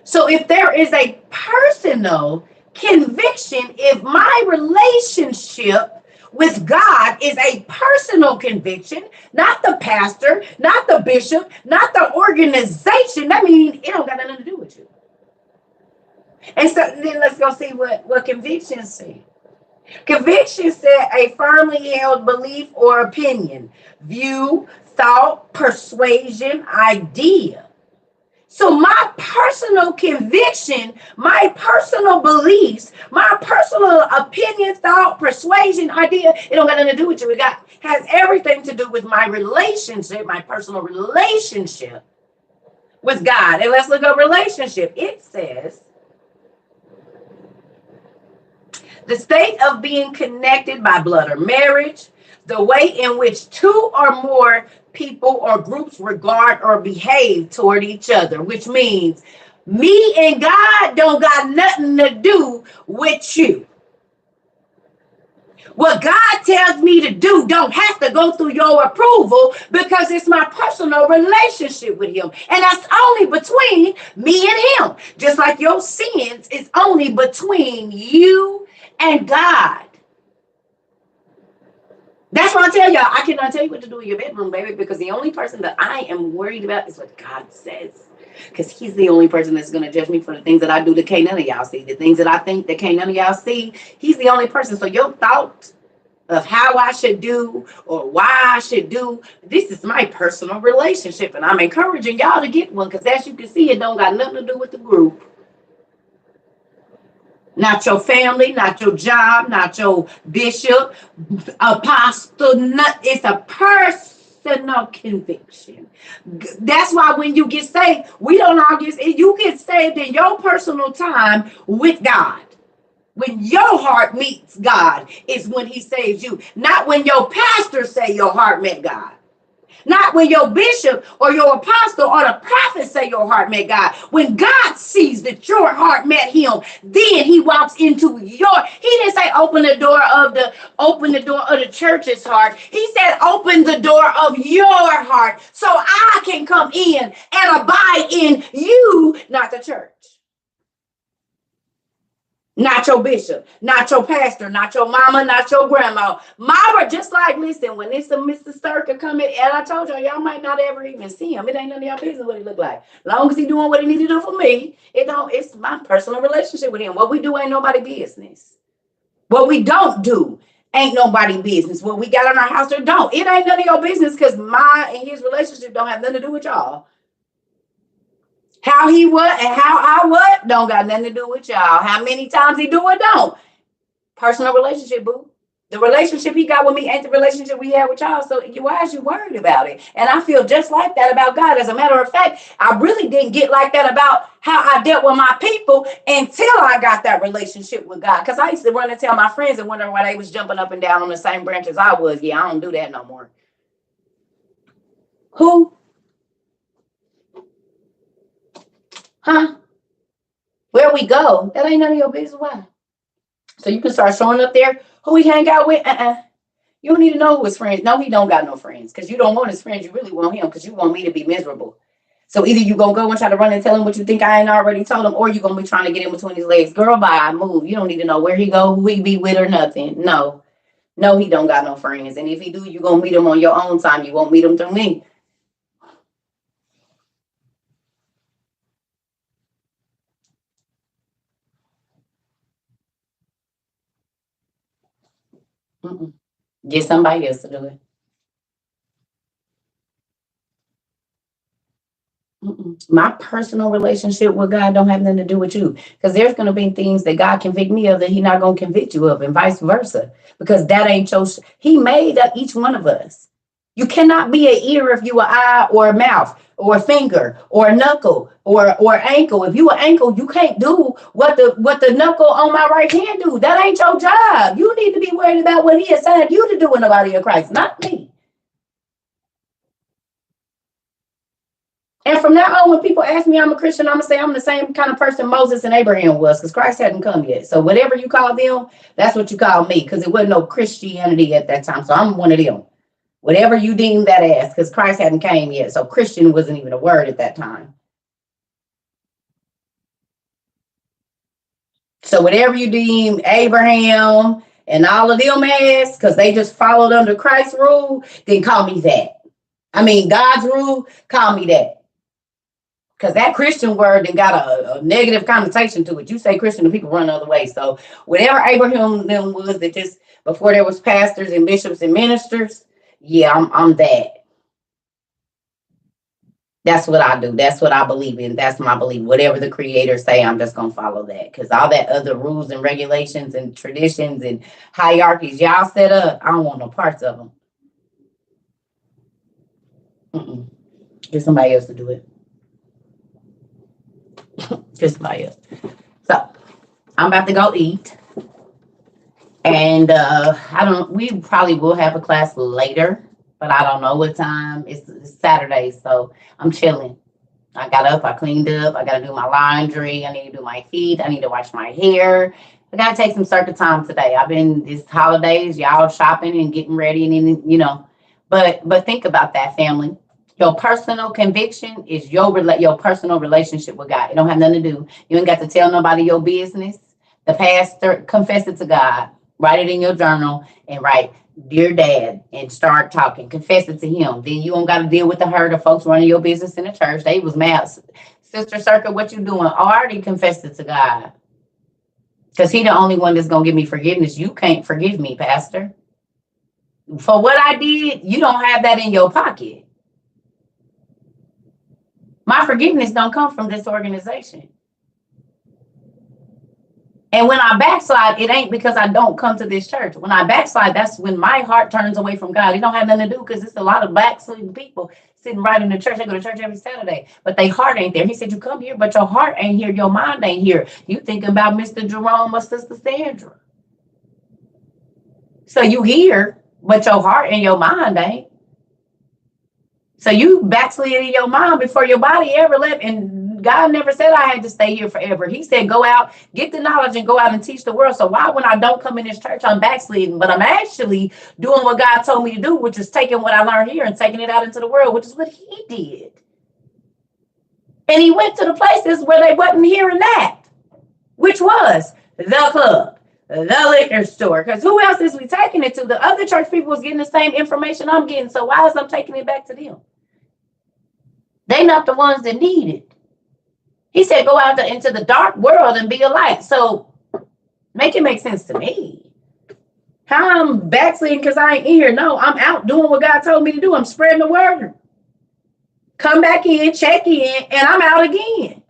So if there is a personal conviction, if my relationship with God is a personal conviction, not the pastor, not the bishop, not the organization, that means it don't got nothing to do with you. And so then let's go see what convictions say. Conviction said a firmly held belief or opinion, view, thought, persuasion, idea. So my personal conviction, my personal beliefs, my personal opinion, thought, persuasion, idea, it don't got nothing to do with you. Has everything to do with my relationship, my personal relationship with God. And let's look at relationship. It says, the state of being connected by blood or marriage, the way in which two or more people or groups regard or behave toward each other, which means me and God don't got nothing to do with you. What God tells me to do don't have to go through your approval because it's my personal relationship with him. And that's only between me and him. Just like your sins is only between you and God. That's why I tell y'all, I cannot tell you what to do in your bedroom, baby, because the only person that I am worried about is what God says. Because he's the only person that's going to judge me for the things that I do that can't none of y'all see. The things that I think that can't none of y'all see, he's the only person. So your thought of how I should do or why I should do, this is my personal relationship. And I'm encouraging y'all to get one because as you can see, it don't got nothing to do with the group. Not your family, not your job, not your bishop, apostle, it's a personal conviction. That's why when you get saved, we don't argue. You get saved in your personal time with God. When your heart meets God is when he saves you. Not when your pastor say your heart met God. Not when your bishop or your apostle or the prophet say your heart met God. When God sees that your heart met him, then he walks into your, he didn't say open the door of the church's heart. He said open the door of your heart so I can come in and abide in you, not the church. Not your bishop, not your pastor, not your mama, not your grandma. Mama, just like, listen, when it's a Mr. Sturka coming, and I told y'all might not ever even see him. It ain't none of y'all business what he look like. As long as he doing what he need to do for me, it's my personal relationship with him. What we do ain't nobody business. What we don't do ain't nobody business. What we got in our house or don't. It ain't none of your business because my and his relationship don't have nothing to do with y'all. How he what and how I what don't got nothing to do with y'all. How many times he do it don't. Personal relationship, boo. The relationship he got with me ain't the relationship we have with y'all. So why is you worried about it? And I feel just like that about God. As a matter of fact, I really didn't get like that about how I dealt with my people until I got that relationship with God. Because I used to run and tell my friends and wonder why they was jumping up and down on the same branch as I was. Yeah, I don't do that no more. Who? Huh? Where we go, that ain't none of your business. Why? So you can start showing up there who he hang out with. You don't need to know who his friends. No, he don't got no friends because you don't want his friends. You really want him because you want me to be miserable. So either you gonna go and try to run and tell him what you think I ain't already told him, or you gonna be trying to get in between his legs. Girl, bye, move. You don't need to know where he go, who he be with, or nothing. No, he don't got no friends. And if he do, you gonna meet him on your own time. You won't meet him through me. Mm-mm. Get somebody else to do it. Mm-mm. My personal relationship with God don't have nothing to do with you, because there's going to be things that God convict me of that He not going to convict you of, and vice versa, because that ain't your. He made each one of us. You cannot be an ear if you an eye, or a mouth, or a finger, or a knuckle, or ankle. If you an ankle, you can't do what the knuckle on my right hand do. That ain't your job. You need to be worried about what He assigned you to do in the body of Christ, not me. And from now on, when people ask me I'm a Christian, I'm going to say I'm the same kind of person Moses and Abraham was, because Christ hadn't come yet. So whatever you call them, that's what you call me, because it wasn't no Christianity at that time. So I'm one of them. Whatever you deem that as, because Christ hadn't came yet. So Christian wasn't even a word at that time. So whatever you deem Abraham and all of them as, because they just followed under Christ's rule, then call me that. I mean, God's rule, call me that. Because that Christian word then got a negative connotation to it. You say Christian, and people run the other way. So whatever Abraham them was, that just before there was pastors and bishops and ministers, yeah, I'm that. That's what I do. That's what I believe in. That's my belief. Whatever the creator say, I'm just gonna follow that. Because all that other rules and regulations and traditions and hierarchies y'all set up, I don't want no parts of them. Mm-mm. Get somebody else to do it. Just by it. So I'm about to go eat. And we probably will have a class later. but I don't know what time. It's Saturday, so I'm chilling. I got up, I cleaned up, I gotta do my laundry, I need to do my feet, I need to wash my hair. I gotta take some circuit time today. I've been these holidays, y'all shopping and getting ready and but think about that, family. Your personal conviction is your personal relationship with God. It don't have nothing to do. You ain't got to tell nobody your business. The pastor, confess it to God. Write it in your journal and write, "Dear Dad," and start talking. Confess it to him. Then you don't got to deal with the hurt of folks running your business in the church. They was mad. Sister Circle, what you doing? Oh, I already confessed it to God. Because he the only one that's going to give me forgiveness. You can't forgive me, Pastor. For what I did, you don't have that in your pocket. My forgiveness don't come from this organization. And when I backslide, it ain't because I don't come to this church. When I backslide, that's when my heart turns away from God. It don't have nothing to do because it's a lot of backsliding people sitting right in the church. They go to church every Saturday, but their heart ain't there. He said, you come here, but your heart ain't here. Your mind ain't here. You thinking about Mr. Jerome or Sister Sandra. So you here, but your heart and your mind ain't. So you backslid in your mind before your body ever left. And God never said I had to stay here forever. He said, go out, get the knowledge and go out and teach the world. So why when I don't come in this church, I'm backsliding, but I'm actually doing what God told me to do, which is taking what I learned here and taking it out into the world, which is what he did. And he went to the places where they wasn't hearing that, which was the club, the liquor store. Because who else is we taking it to? The other church people was getting the same information I'm getting. So why is I'm taking it back to them? They not the ones that need it. He said, go out into the dark world and be a light. So make it make sense to me. How I'm backsliding because I ain't in here. No, I'm out doing what God told me to do. I'm spreading the word. Come back in, check in, and I'm out again.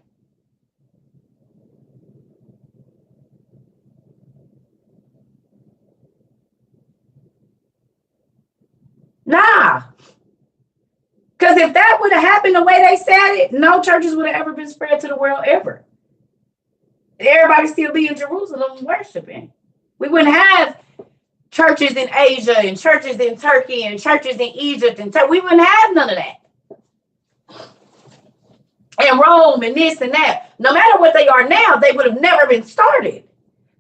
Nah. Because if that would have happened the way they said it, no churches would have ever been spread to the world ever. Everybody still be in Jerusalem worshiping. We wouldn't have churches in Asia and churches in Turkey and churches in Egypt. And we wouldn't have none of that. And Rome and this and that. No matter what they are now, they would have never been started.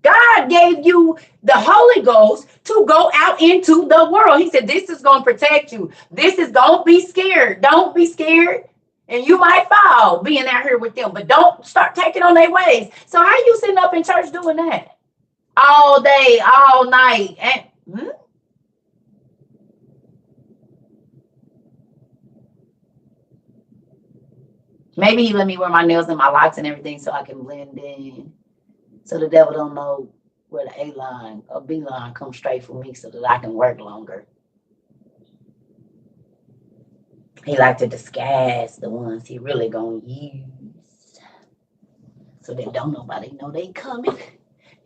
God gave you the Holy Ghost to go out into the world. He said, this is going to protect you. This is going to be scared. Don't be scared. And you might fall being out here with them, but don't start taking on their ways. So how you sitting up in church doing that? All day, all night. And, maybe he let me wear my nails and my locks and everything so I can blend in. So the devil don't know where the A line or B line comes straight for me so that I can work longer. He like to disguise the ones he really gonna use. So that don't nobody know they coming.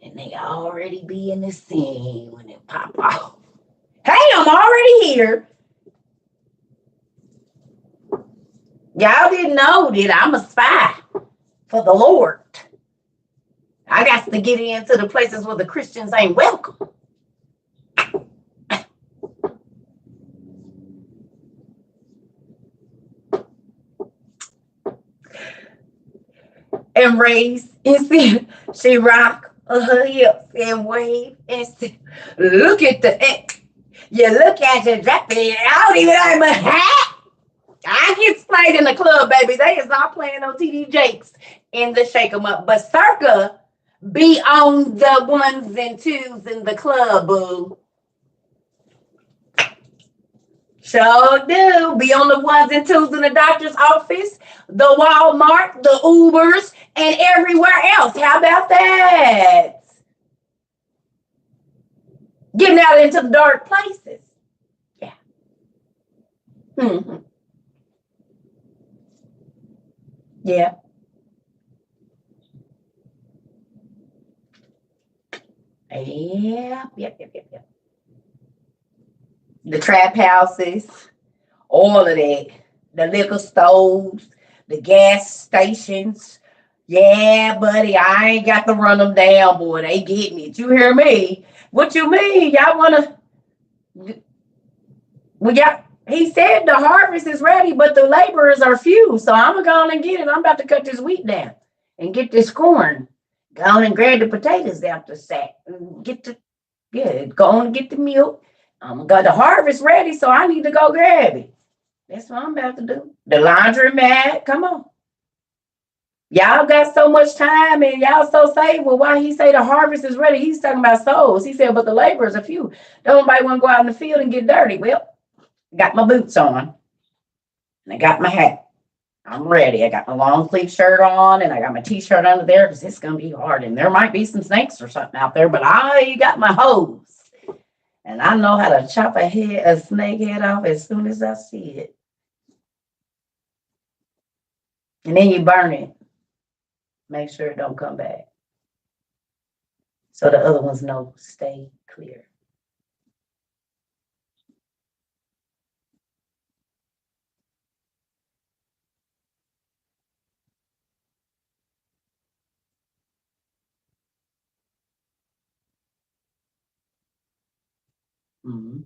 And they already be in the scene when it pop off. Hey, I'm already here. Y'all didn't know that I'm a spy for the Lord. I got to get into the places where the Christians ain't welcome. And raise and see, she rock her hips and wave and see. Look at you look at you drop it. I don't even have a hat. I get played in the club, baby. They is not playing on TD Jakes in the Shake 'em Up. But Circa be on the ones and twos in the club, boo. Sure do. Be on the ones and twos in the doctor's office, the Walmart, the Ubers, and everywhere else. How about that? Getting out into the dark places. Yeah. Mm-hmm. Yeah. Yep. The trap houses, all of that. The liquor stores, the gas stations. Yeah, buddy, I ain't got to run them down, boy. They getting it. You hear me? What you mean? Y'all want to... He said the harvest is ready, but the laborers are few. So I'm going to go on and get it. I'm about to cut this wheat down and get this corn. Go on and grab the potatoes out the sack. Get the, yeah, go on and get the milk. I'm got the harvest ready, so I need to go grab it. That's what I'm about to do. The laundromat, come on. Y'all got so much time and y'all so saved. Well, why he say the harvest is ready? He's talking about souls. He said, but the laborers are few. Don't nobody want to go out in the field and get dirty. Well, got my boots on and I got my hat. I'm ready. I got my long sleeve shirt on and I got my t-shirt under there because it's going to be hard. And there might be some snakes or something out there, but I got my hose. And I know how to chop a snake head off as soon as I see it. And then you burn it. Make sure it don't come back. So the other ones know stay clear. Mm-hmm.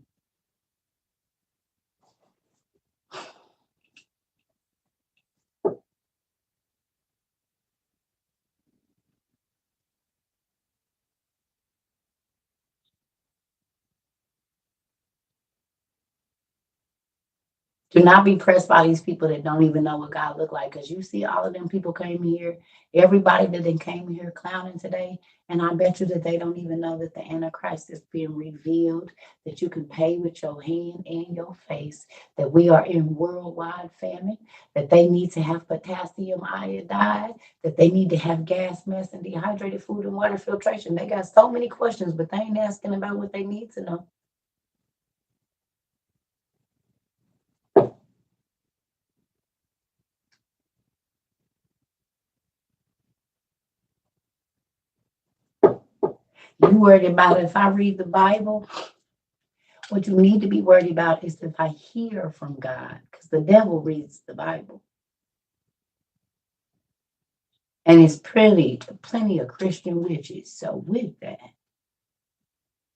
Do not be pressed by these people that don't even know what God look like. Because you see all of them people came here. Everybody that then came here clowning today. And I bet you that they don't even know that the Antichrist is being revealed, that you can pay with your hand and your face, that we are in worldwide famine, that they need to have potassium iodide, that they need to have gas masks and dehydrated food and water filtration. They got so many questions, but they ain't asking about what they need to know. You worried about if I read the Bible? What you need to be worried about is if I hear from God, because the devil reads the Bible. And it's plenty of Christian witches. So with that,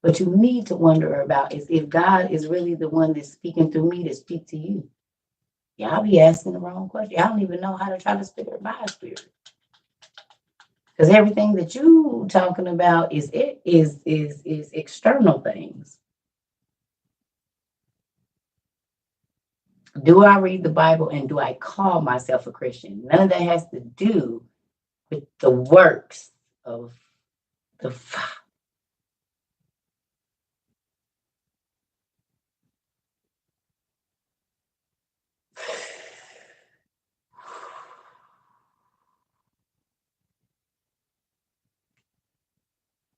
what you need to wonder about is if God is really the one that's speaking through me to speak to you. Y'all be asking the wrong question. Y'all don't even know how to try to spirit by spirit. Because everything that you talking about is external things. Do I read the Bible and do I call myself a Christian? None of that has to do with the works of the Father.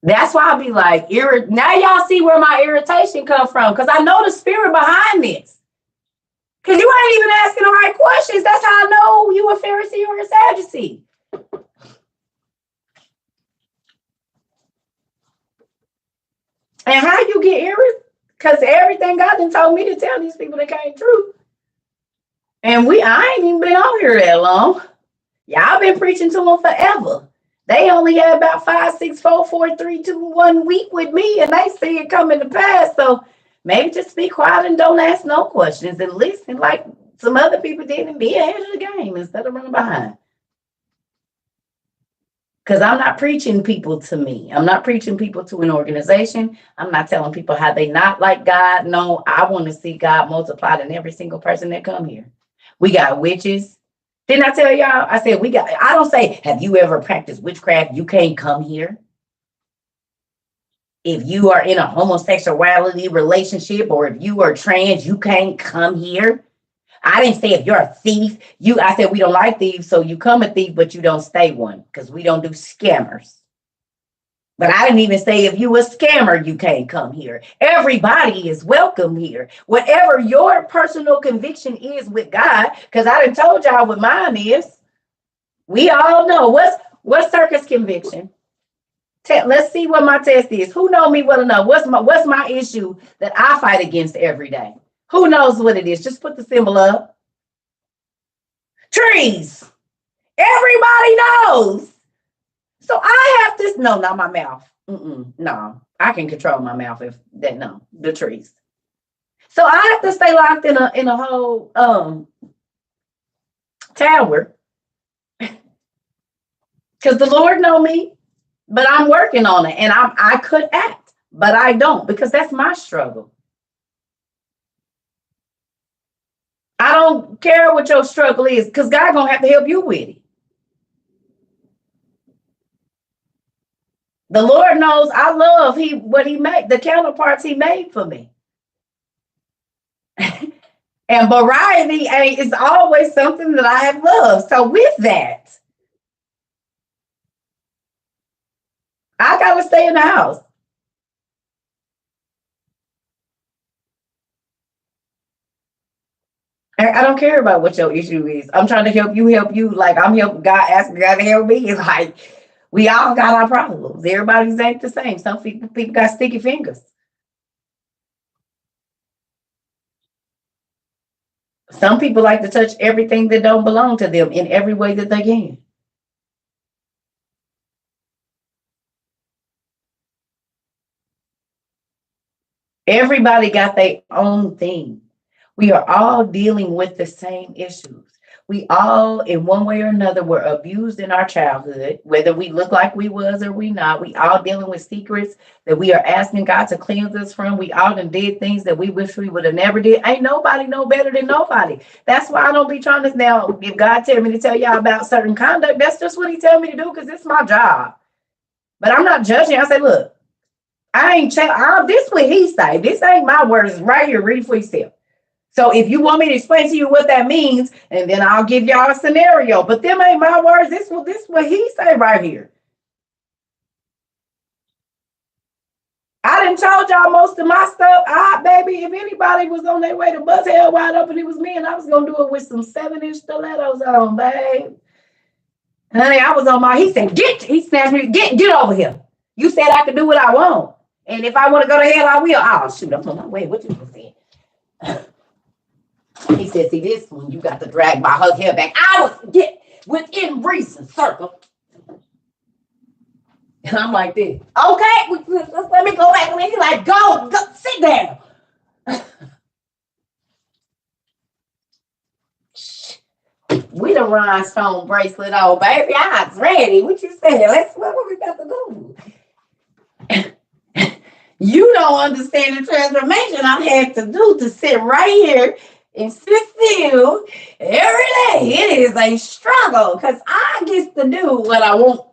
That's why I be like, now y'all see where my irritation come from, because I know the spirit behind this. Because you ain't even asking the right questions. That's how I know you a Pharisee or a Sadducee. And how you get irritated? Because everything God done told me to tell these people that came true. And I ain't even been on here that long. Y'all been preaching to them forever. They only had about 5, 6, 4, 4, 3, 2, 1 week with me, and they see it coming to pass. So maybe just be quiet and don't ask no questions and listen like some other people did and be ahead of the game instead of running behind. Because I'm not preaching people to me. I'm not preaching people to an organization. I'm not telling people how they not like God. No, I want to see God multiplied in every single person that come here. We got witches. Didn't I tell y'all? I said I don't say, have you ever practiced witchcraft? You can't come here. If you are in a homosexuality relationship or if you are trans, you can't come here. I didn't say if you're a thief. I said we don't like thieves, so you come a thief, but you don't stay one because we don't do scammers. But I didn't even say if you a scammer, you can't come here. Everybody is welcome here. Whatever your personal conviction is with God, because I done told y'all what mine is. We all know what's Circus conviction. Let's see what my test is. Who know me well enough? What's my issue that I fight against every day? Who knows what it is? Just put the symbol up. Trees. Everybody knows. So I have this. No, not my mouth. No, I can control my mouth the trees. So I have to stay locked in a whole tower because the Lord know me, but I'm working on it, and I could act, but I don't because that's my struggle. I don't care what your struggle is because God gonna have to help you with it. The Lord knows I love what He made, the counterparts He made for me. And variety is always something that I have loved. So with that, I gotta stay in the house. I don't care about what your issue is. I'm trying to help you help you. Like I'm helping God, asking God to help me. It's like we all got our problems. Everybody's ain't the same. Some people got sticky fingers. Some people like to touch everything that don't belong to them in every way that they can. Everybody got their own thing. We are all dealing with the same issues. We all, in one way or another, were abused in our childhood, whether we look like we was or we not. We all dealing with secrets that we are asking God to cleanse us from. We all done did things that we wish we would have never did. Ain't nobody know better than nobody. That's why I don't be trying to now. If God tell me to tell y'all about certain conduct, that's just what He tell me to do because it's my job. But I'm not judging. I say, look, I ain't this what He say. This ain't my words. It's right here. Read for yourself. So if you want me to explain to you what that means, and then I'll give y'all a scenario. But them ain't my words. This what He say right here. I done told y'all most of my stuff. Baby, if anybody was on their way to bust hell wide open, it was me, and I was gonna do it with some 7-inch stilettos on, babe. Honey, I was on my. He said, he snatched me. Get over here. You said I could do what I want, and if I want to go to hell, I will. Oh shoot, I'm on my way. What you saying? He said, see, this one, you got to drag my hair back. I was within reason, circle. And I'm like this. Okay, let me go back. And he's like, go, sit down. We the rhinestone bracelet on, baby. I was ready. What you saying? What we got to do? You don't understand the transformation I had to do to sit right here and sit still every day. It is a struggle because I get to do what I want.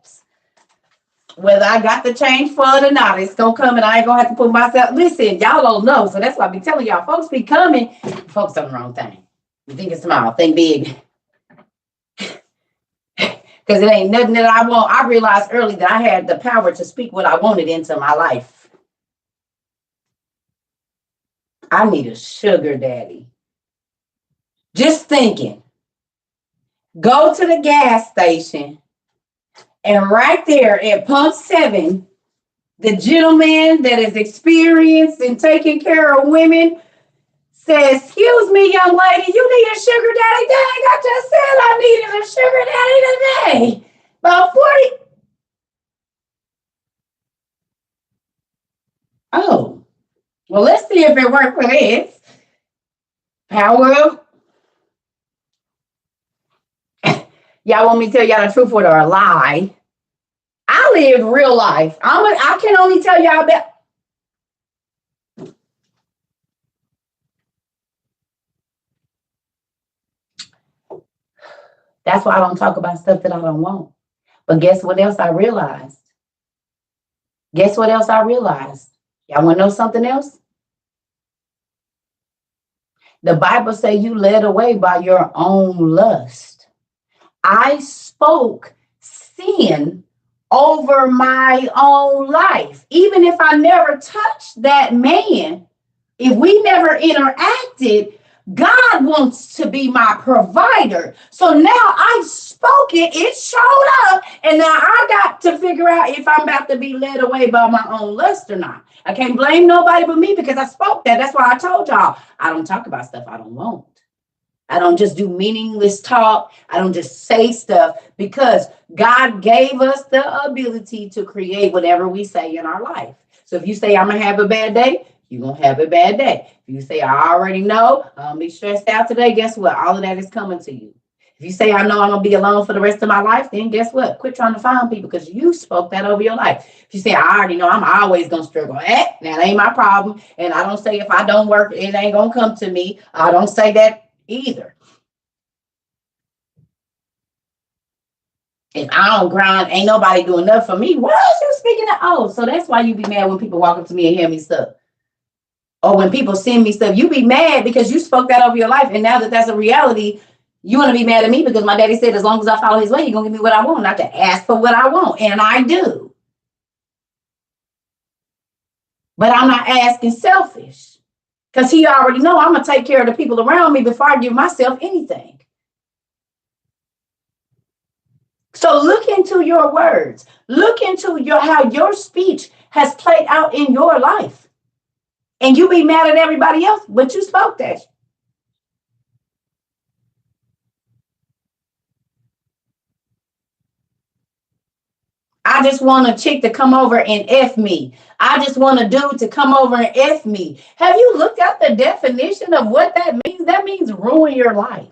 Whether I got the change for it or not, it's gonna come and I ain't gonna have to put myself. Listen, y'all don't know. So that's why I be telling y'all, folks be coming, focus on the wrong thing. You think it's small, think big. Because it ain't nothing that I want. I realized early that I had the power to speak what I wanted into my life. I need a sugar daddy. Just thinking, go to the gas station and right there at pump 7, the gentleman that is experienced in taking care of women says, excuse me, young lady, you need a sugar daddy? Dang, I just said I needed a sugar daddy today. About 40. Oh, well, let's see if it worked for this. Power of. Y'all want me to tell y'all the truth or a lie? I lived real life. I can only tell y'all that. That's why I don't talk about stuff that I don't want. But guess what else I realized? Guess what else I realized? Y'all want to know something else? The Bible says you led away by your own lust. I spoke sin over my own life. Even if I never touched that man, if we never interacted, God wants to be my provider. So now I spoke it, it showed up, and now I got to figure out if I'm about to be led away by my own lust or not. I can't blame nobody but me because I spoke that. That's why I told y'all, I don't talk about stuff I don't want. I don't just do meaningless talk. I don't just say stuff because God gave us the ability to create whatever we say in our life. So if you say, I'm going to have a bad day, you're going to have a bad day. If you say, I already know, I'm be stressed out today, guess what? All of that is coming to you. If you say, I know I'm going to be alone for the rest of my life, then guess what? Quit trying to find people because you spoke that over your life. If you say, I already know I'm always going to struggle, that ain't my problem. And I don't say if I don't work, it ain't going to come to me. I don't say that either. If I don't grind, ain't nobody doing enough for me. Why is you speaking of? Oh, so that's why you be mad when people walk up to me and hand me stuff. Or when people send me stuff, you be mad because you spoke that over your life. And now that that's a reality, you want to be mad at me because my daddy said, as long as I follow his way, he's going to give me what I want, not to ask for what I want. And I do. But I'm not asking selfish because he already know I'm going to take care of the people around me before I give myself anything. So look into your words. Look into how your speech has played out in your life. And you be mad at everybody else, but you spoke that. I just want a chick to come over and F me. I just want a dude to come over and F me. Have you looked at the definition of what that means? That means ruin your life.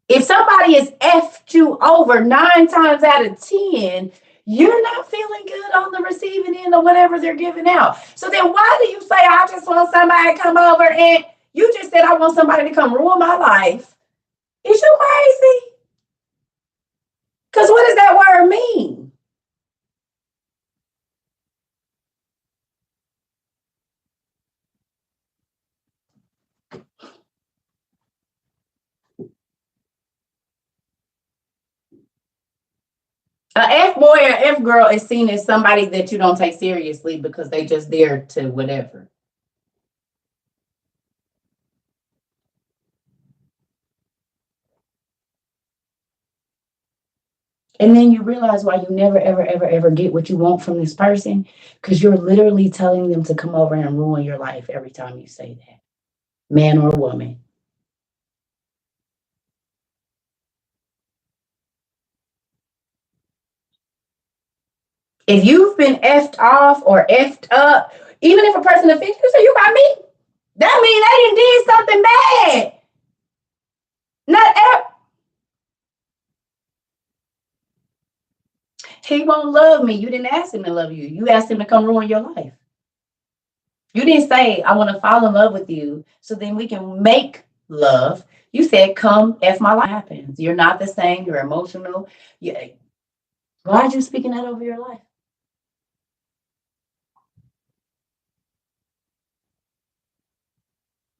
If somebody has F'd you over 9 times out of 10, you're not feeling good on the receiving end of whatever they're giving out. So then why do you say, I just want somebody to come over and you just said, I want somebody to come ruin my life? Is you crazy? Because what does that word mean? An F boy or F girl is seen as somebody that you don't take seriously because they just there to whatever. And then you realize why you never, ever, ever, ever get what you want from this person because you're literally telling them to come over and ruin your life every time you say that, man or woman. If you've been effed off or effed up, even if a person offends you, say you got me. That means they did something bad. Not ever. He won't love me. You didn't ask him to love you. You asked him to come ruin your life. You didn't say, I want to fall in love with you so then we can make love. You said, come F my life happens. You're not the same. You're emotional. Why are you speaking that over your life?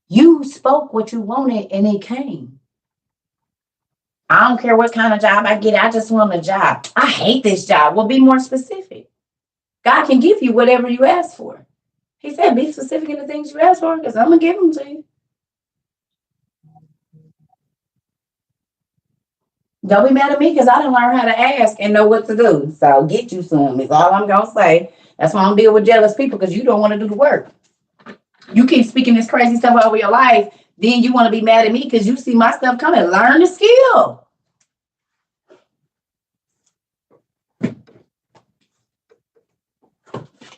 You spoke what you wanted and it came. I don't care what kind of job I get. I just want a job. I hate this job. Well, be more specific. God can give you whatever you ask for. He said, be specific in the things you ask for because I'm going to give them to you. Don't be mad at me because I didn't learn how to ask and know what to do. So get you some is all I'm going to say. That's why I'm dealing with jealous people because you don't want to do the work. You keep speaking this crazy stuff over your life. Then you want to be mad at me because you see my stuff coming. Learn the skill.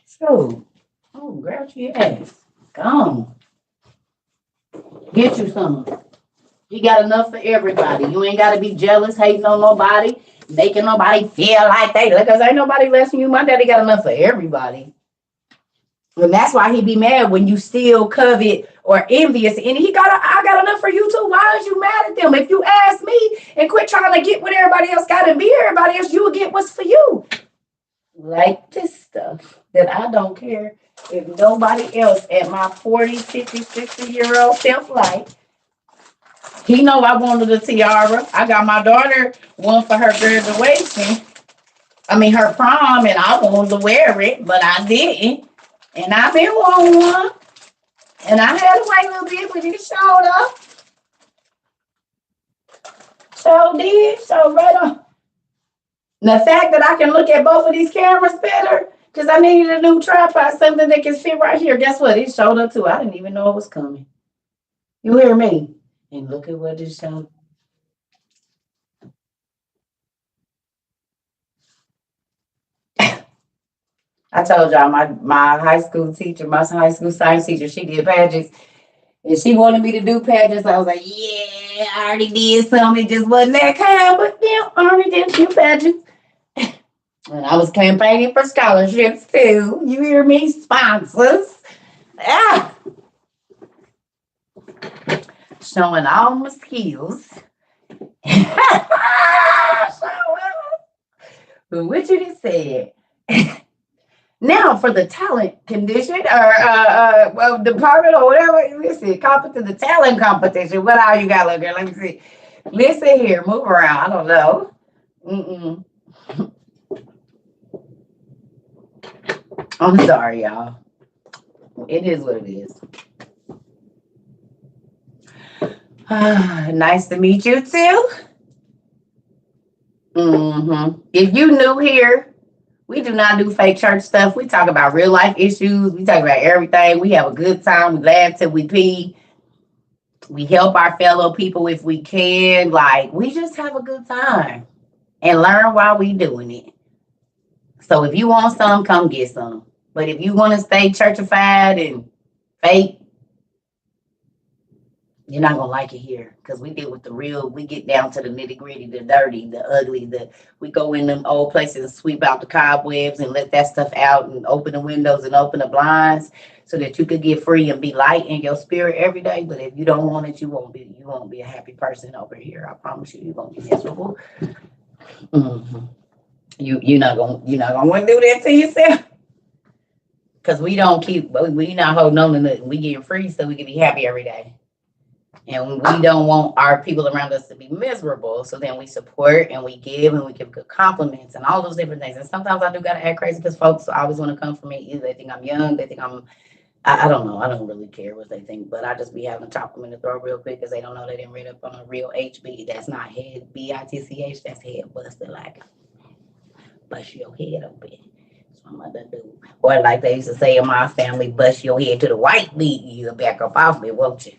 So, grab your ass. Go on. Get you some. You got enough for everybody. You ain't got to be jealous, hating on nobody, making nobody feel like they, because ain't nobody less than you. My daddy got enough for everybody. And that's why he be mad when you still covet or envious. And I got enough for you too. Why is you mad at them? If you ask me and quit trying to get what everybody else got and be everybody else, you will get what's for you. Like this stuff that I don't care if nobody else at my 40, 50, 60-year-old self like. He know I wanted a tiara. I got my daughter one for her graduation. Her prom, and I wanted to wear it, but I didn't. And I've been wanting one. And I had to wait a little bit, but it showed up. So did. So right on. And the fact that I can look at both of these cameras better, because I needed a new tripod, something that can fit right here. Guess what? It showed up too. I didn't even know it was coming. You hear me? And look at what it showed. I told y'all my high school teacher, my high school science teacher, she did pageants. And she wanted me to do pageants. I was like, yeah, I already did some. It just wasn't that kind, but yeah, I already did a few pageants. And I was campaigning for scholarships too. You hear me? Sponsors. Ah, showing all my skills. But what you just said. Now for the talent condition or well department or whatever. Listen, to the talent competition. What all you got, look girl? Let me see. Listen here, move around. I don't know. Mm-mm. I'm sorry, y'all. It is what it is. Nice to meet you too. If you new here, we do not do fake church stuff. We talk about real life issues. We talk about everything. We have a good time. We laugh till we pee. We help our fellow people if we can. Like, we just have a good time and learn while we doing it. So if you want some, come get some. But if you want to stay churchified and fake, you're not gonna like it here because we deal with the real. We get down to the nitty gritty, the dirty, the ugly. We go in them old places and sweep out the cobwebs and let that stuff out and open the windows and open the blinds so that you could get free and be light in your spirit every day. But if you don't want it, you won't be. You won't be a happy person over here. I promise you, you won't be miserable. Mm-hmm. You're not gonna want to do that to yourself because we don't keep. We not holding on to nothing. We getting free so we can be happy every day. And we don't want our people around us to be miserable. So then we support and we give and we give good compliments and all those different things. And sometimes I do gotta act crazy because folks always want to come for me. Either they think I'm young, they think I don't know. I don't really care what they think, but I just be having to chop them in the throat real quick because they don't know they didn't read up on a real HB. That's not head BITCH, that's head busted, like bust your head open. That's what my mother do. Or like they used to say in my family, bust your head to the white meat. You'll back up off me, won't you?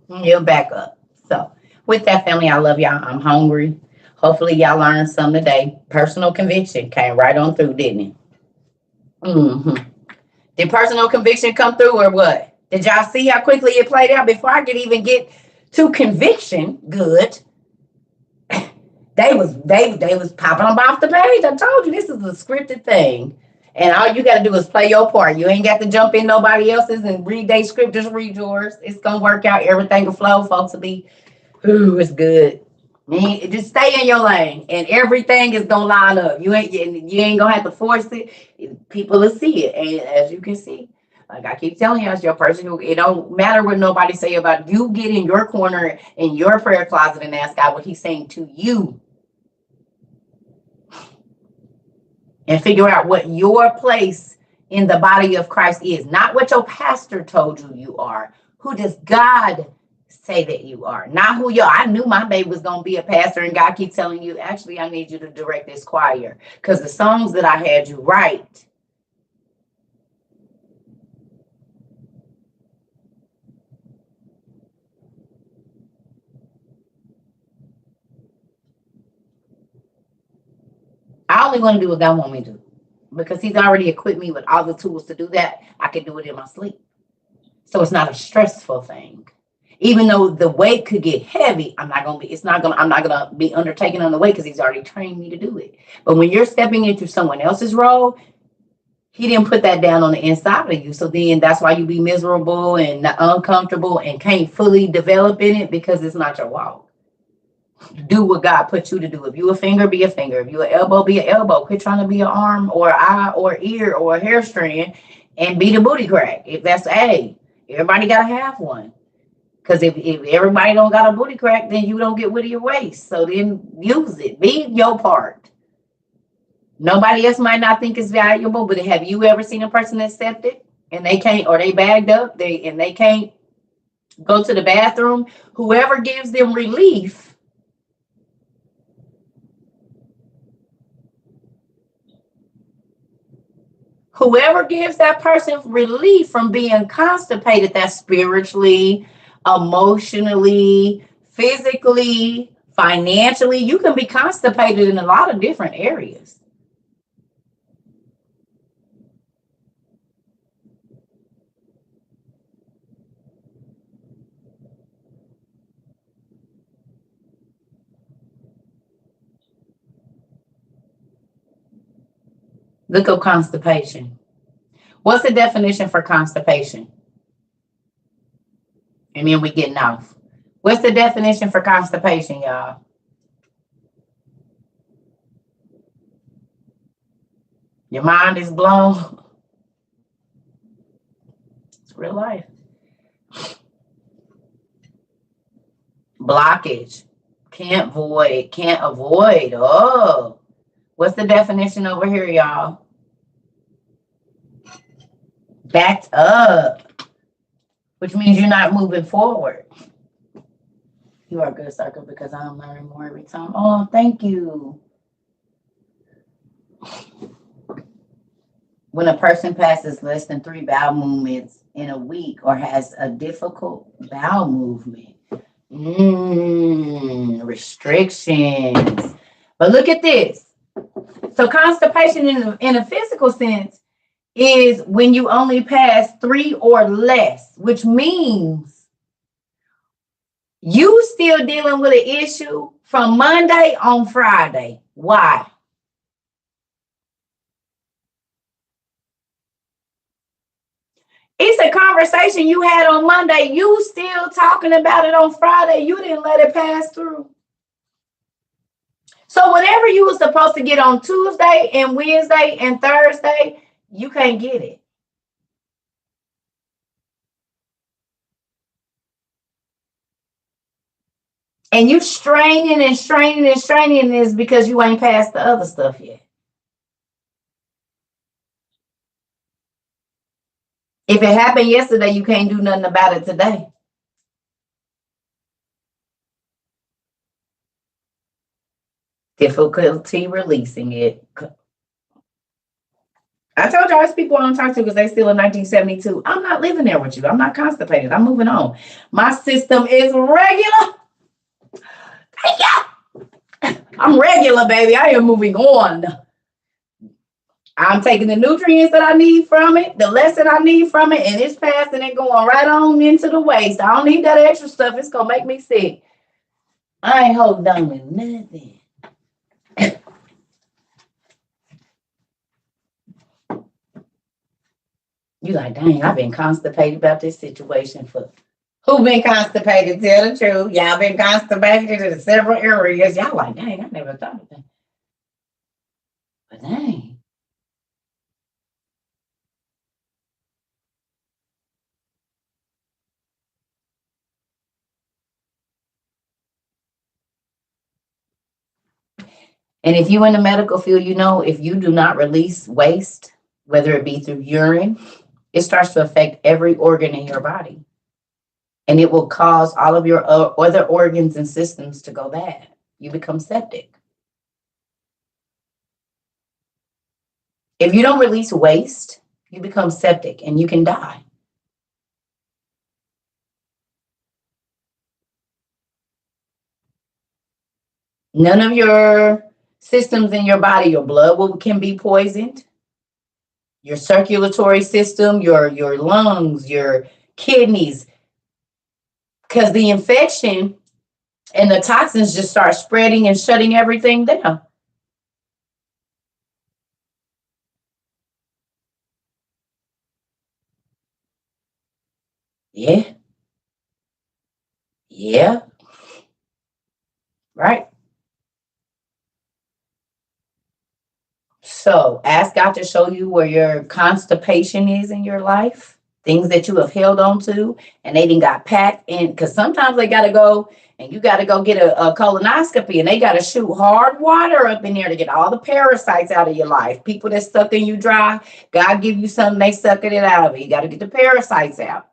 You'll back up. So, with that, family, I love y'all. I'm hungry. Hopefully, y'all learned something today. Personal conviction came right on through, didn't it? Did personal conviction come through or what? Did y'all see how quickly it played out before I could even get to conviction? Good. They was popping them off the page. I told you this is a scripted thing. And all you got to do is play your part. You ain't got to jump in nobody else's and read their script. Just read yours. It's going to work out. Everything will flow. Folks will be, ooh, it's good. Just stay in your lane and everything is going to line up. You ain't going to have to force it. People will see it. And as you can see, like I keep telling you, as your person, it don't matter what nobody say about you. Get in your corner in your prayer closet and ask God what he's saying to you. And figure out what your place in the body of Christ is. Not what your pastor told you you are. Who does God say that you are? Not who you are. I knew my baby was going to be a pastor, and God keeps telling you, actually, I need you to direct this choir. Because the songs that I had you write, I only want to do what God wants me to do. Because he's already equipped me with all the tools to do that. I can do it in my sleep. So it's not a stressful thing. Even though the weight could get heavy, I'm not gonna be undertaking on the weight because he's already trained me to do it. But when you're stepping into someone else's role, he didn't put that down on the inside of you. So then that's why you be miserable and uncomfortable and can't fully develop in it because it's not your walk. Do what God put you to do. If you a finger, be a finger. If you an elbow, be an elbow. Quit trying to be an arm or eye or ear or a hair strand and be the booty crack. If that's everybody gotta have one. Because if everybody don't got a booty crack, then you don't get rid of your waist. So then use it. Be your part. Nobody else might not think it's valuable, but have you ever seen a person accept it and they can't, or they bagged up, they can't go to the bathroom? Whoever gives them relief, whoever gives that person relief from being constipated, that's spiritually, emotionally, physically, financially, you can be constipated in a lot of different areas. Look up constipation. What's the definition for constipation? And then we getting off. What's the definition for constipation, y'all? Your mind is blown. It's real life. Blockage. Can't avoid. Oh. What's the definition over here, y'all? Backed up. Which means you're not moving forward. You are a good circle because I'm learning more every time. Oh, thank you. When a person passes less than 3 bowel movements in a week or has a difficult bowel movement, restrictions. But look at this. So constipation in a physical sense is when you only pass 3 or less, which means you still dealing with an issue from Monday on Friday. Why? It's a conversation you had on Monday. You still talking about it on Friday. You didn't let it pass through. So whatever you were supposed to get on Tuesday and Wednesday and Thursday, you can't get it. And you straining and straining and straining this because you ain't passed the other stuff yet. If it happened yesterday, you can't do nothing about it today. Difficulty releasing it. I told y'all, it's people I don't talk to because they still in 1972. I'm not living there with you. I'm not constipated. I'm moving on. My system is regular. Thank you. I'm regular, baby. I am moving on. I'm taking the nutrients that I need from it, the lesson I need from it, and it's passing and going right on into the waste. I don't need that extra stuff. It's going to make me sick. I ain't holding on with nothing. You like, dang, I've been constipated about this situation for... Who been constipated? Tell the truth. Y'all been constipated in several areas. Y'all like, dang, I never thought of that. But dang. And if you're in the medical field, you know, if you do not release waste, whether it be through urine, it starts to affect every organ in your body. And it will cause all of your other organs and systems to go bad. You become septic. If you don't release waste, you become septic and you can die. None of your systems in your body, your blood can be poisoned. Your circulatory system, your lungs, your kidneys, because the infection and the toxins just start spreading and shutting everything down. Yeah. Yeah. Right. So ask God to show you where your constipation is in your life, things that you have held on to, and they didn't got packed in. Because sometimes they got to go and you got to go get a colonoscopy and they got to shoot hard water up in there to get all the parasites out of your life. People that sucking you dry, God give you something, they sucking it out of it. You got to get the parasites out.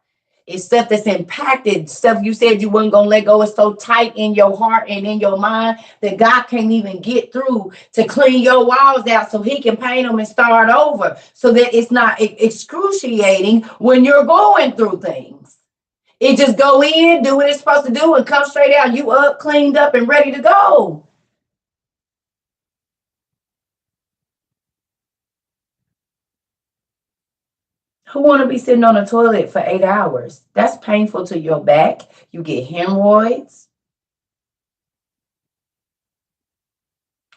It's stuff that's impacted, stuff you said you weren't going to let go. It's so tight in your heart and in your mind that God can't even get through to clean your walls out so he can paint them and start over so that it's not excruciating when you're going through things. It just go in, do what it's supposed to do and come straight out. You up, cleaned up and ready to go. Who want to be sitting on a toilet for 8 hours? That's painful to your back. You get hemorrhoids.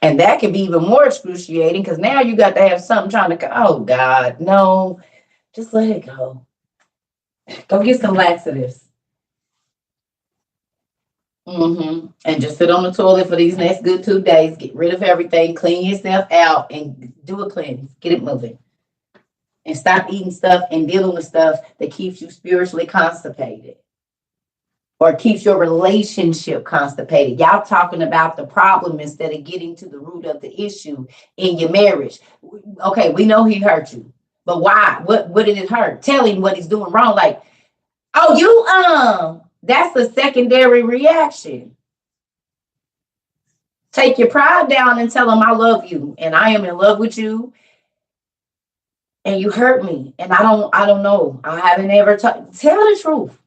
And that can be even more excruciating because now you got to have something trying to, oh God, no, just let it go. Go get some laxatives. And just sit on the toilet for these next good 2 days. Get rid of everything, clean yourself out, and do a cleanse. Get it moving. And stop eating stuff and dealing with stuff that keeps you spiritually constipated or keeps your relationship constipated. Y'all talking about the problem instead of getting to the root of the issue in your marriage. Okay, we know he hurt you, but why? What did it hurt? Tell him what he's doing wrong. Like, oh, that's a secondary reaction. Take your pride down and tell him I love you and I am in love with you and you hurt me and I don't know. I haven't ever tell the truth.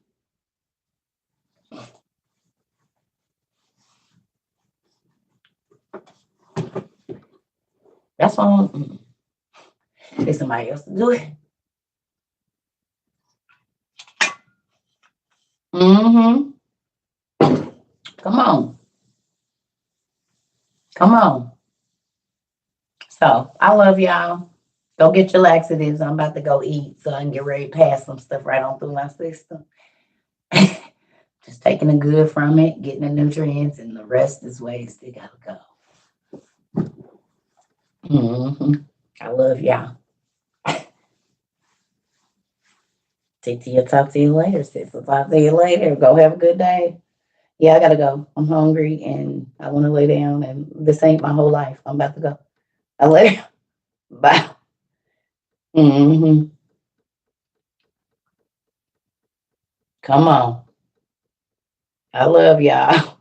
That's why there's somebody else to do it. Mm-hmm. Come on. Come on. So I love y'all. Go get your laxatives. I'm about to go eat so I can get ready to pass some stuff right on through my system. Just taking the good from it, getting the nutrients, and the rest is waste. They gotta go. I love y'all. TT, I'll talk to you later, sis. I'll talk to you later. Go have a good day. Yeah, I gotta go. I'm hungry and I want to lay down. And this ain't my whole life. I'm about to go. I later. Bye. Come on. I love y'all.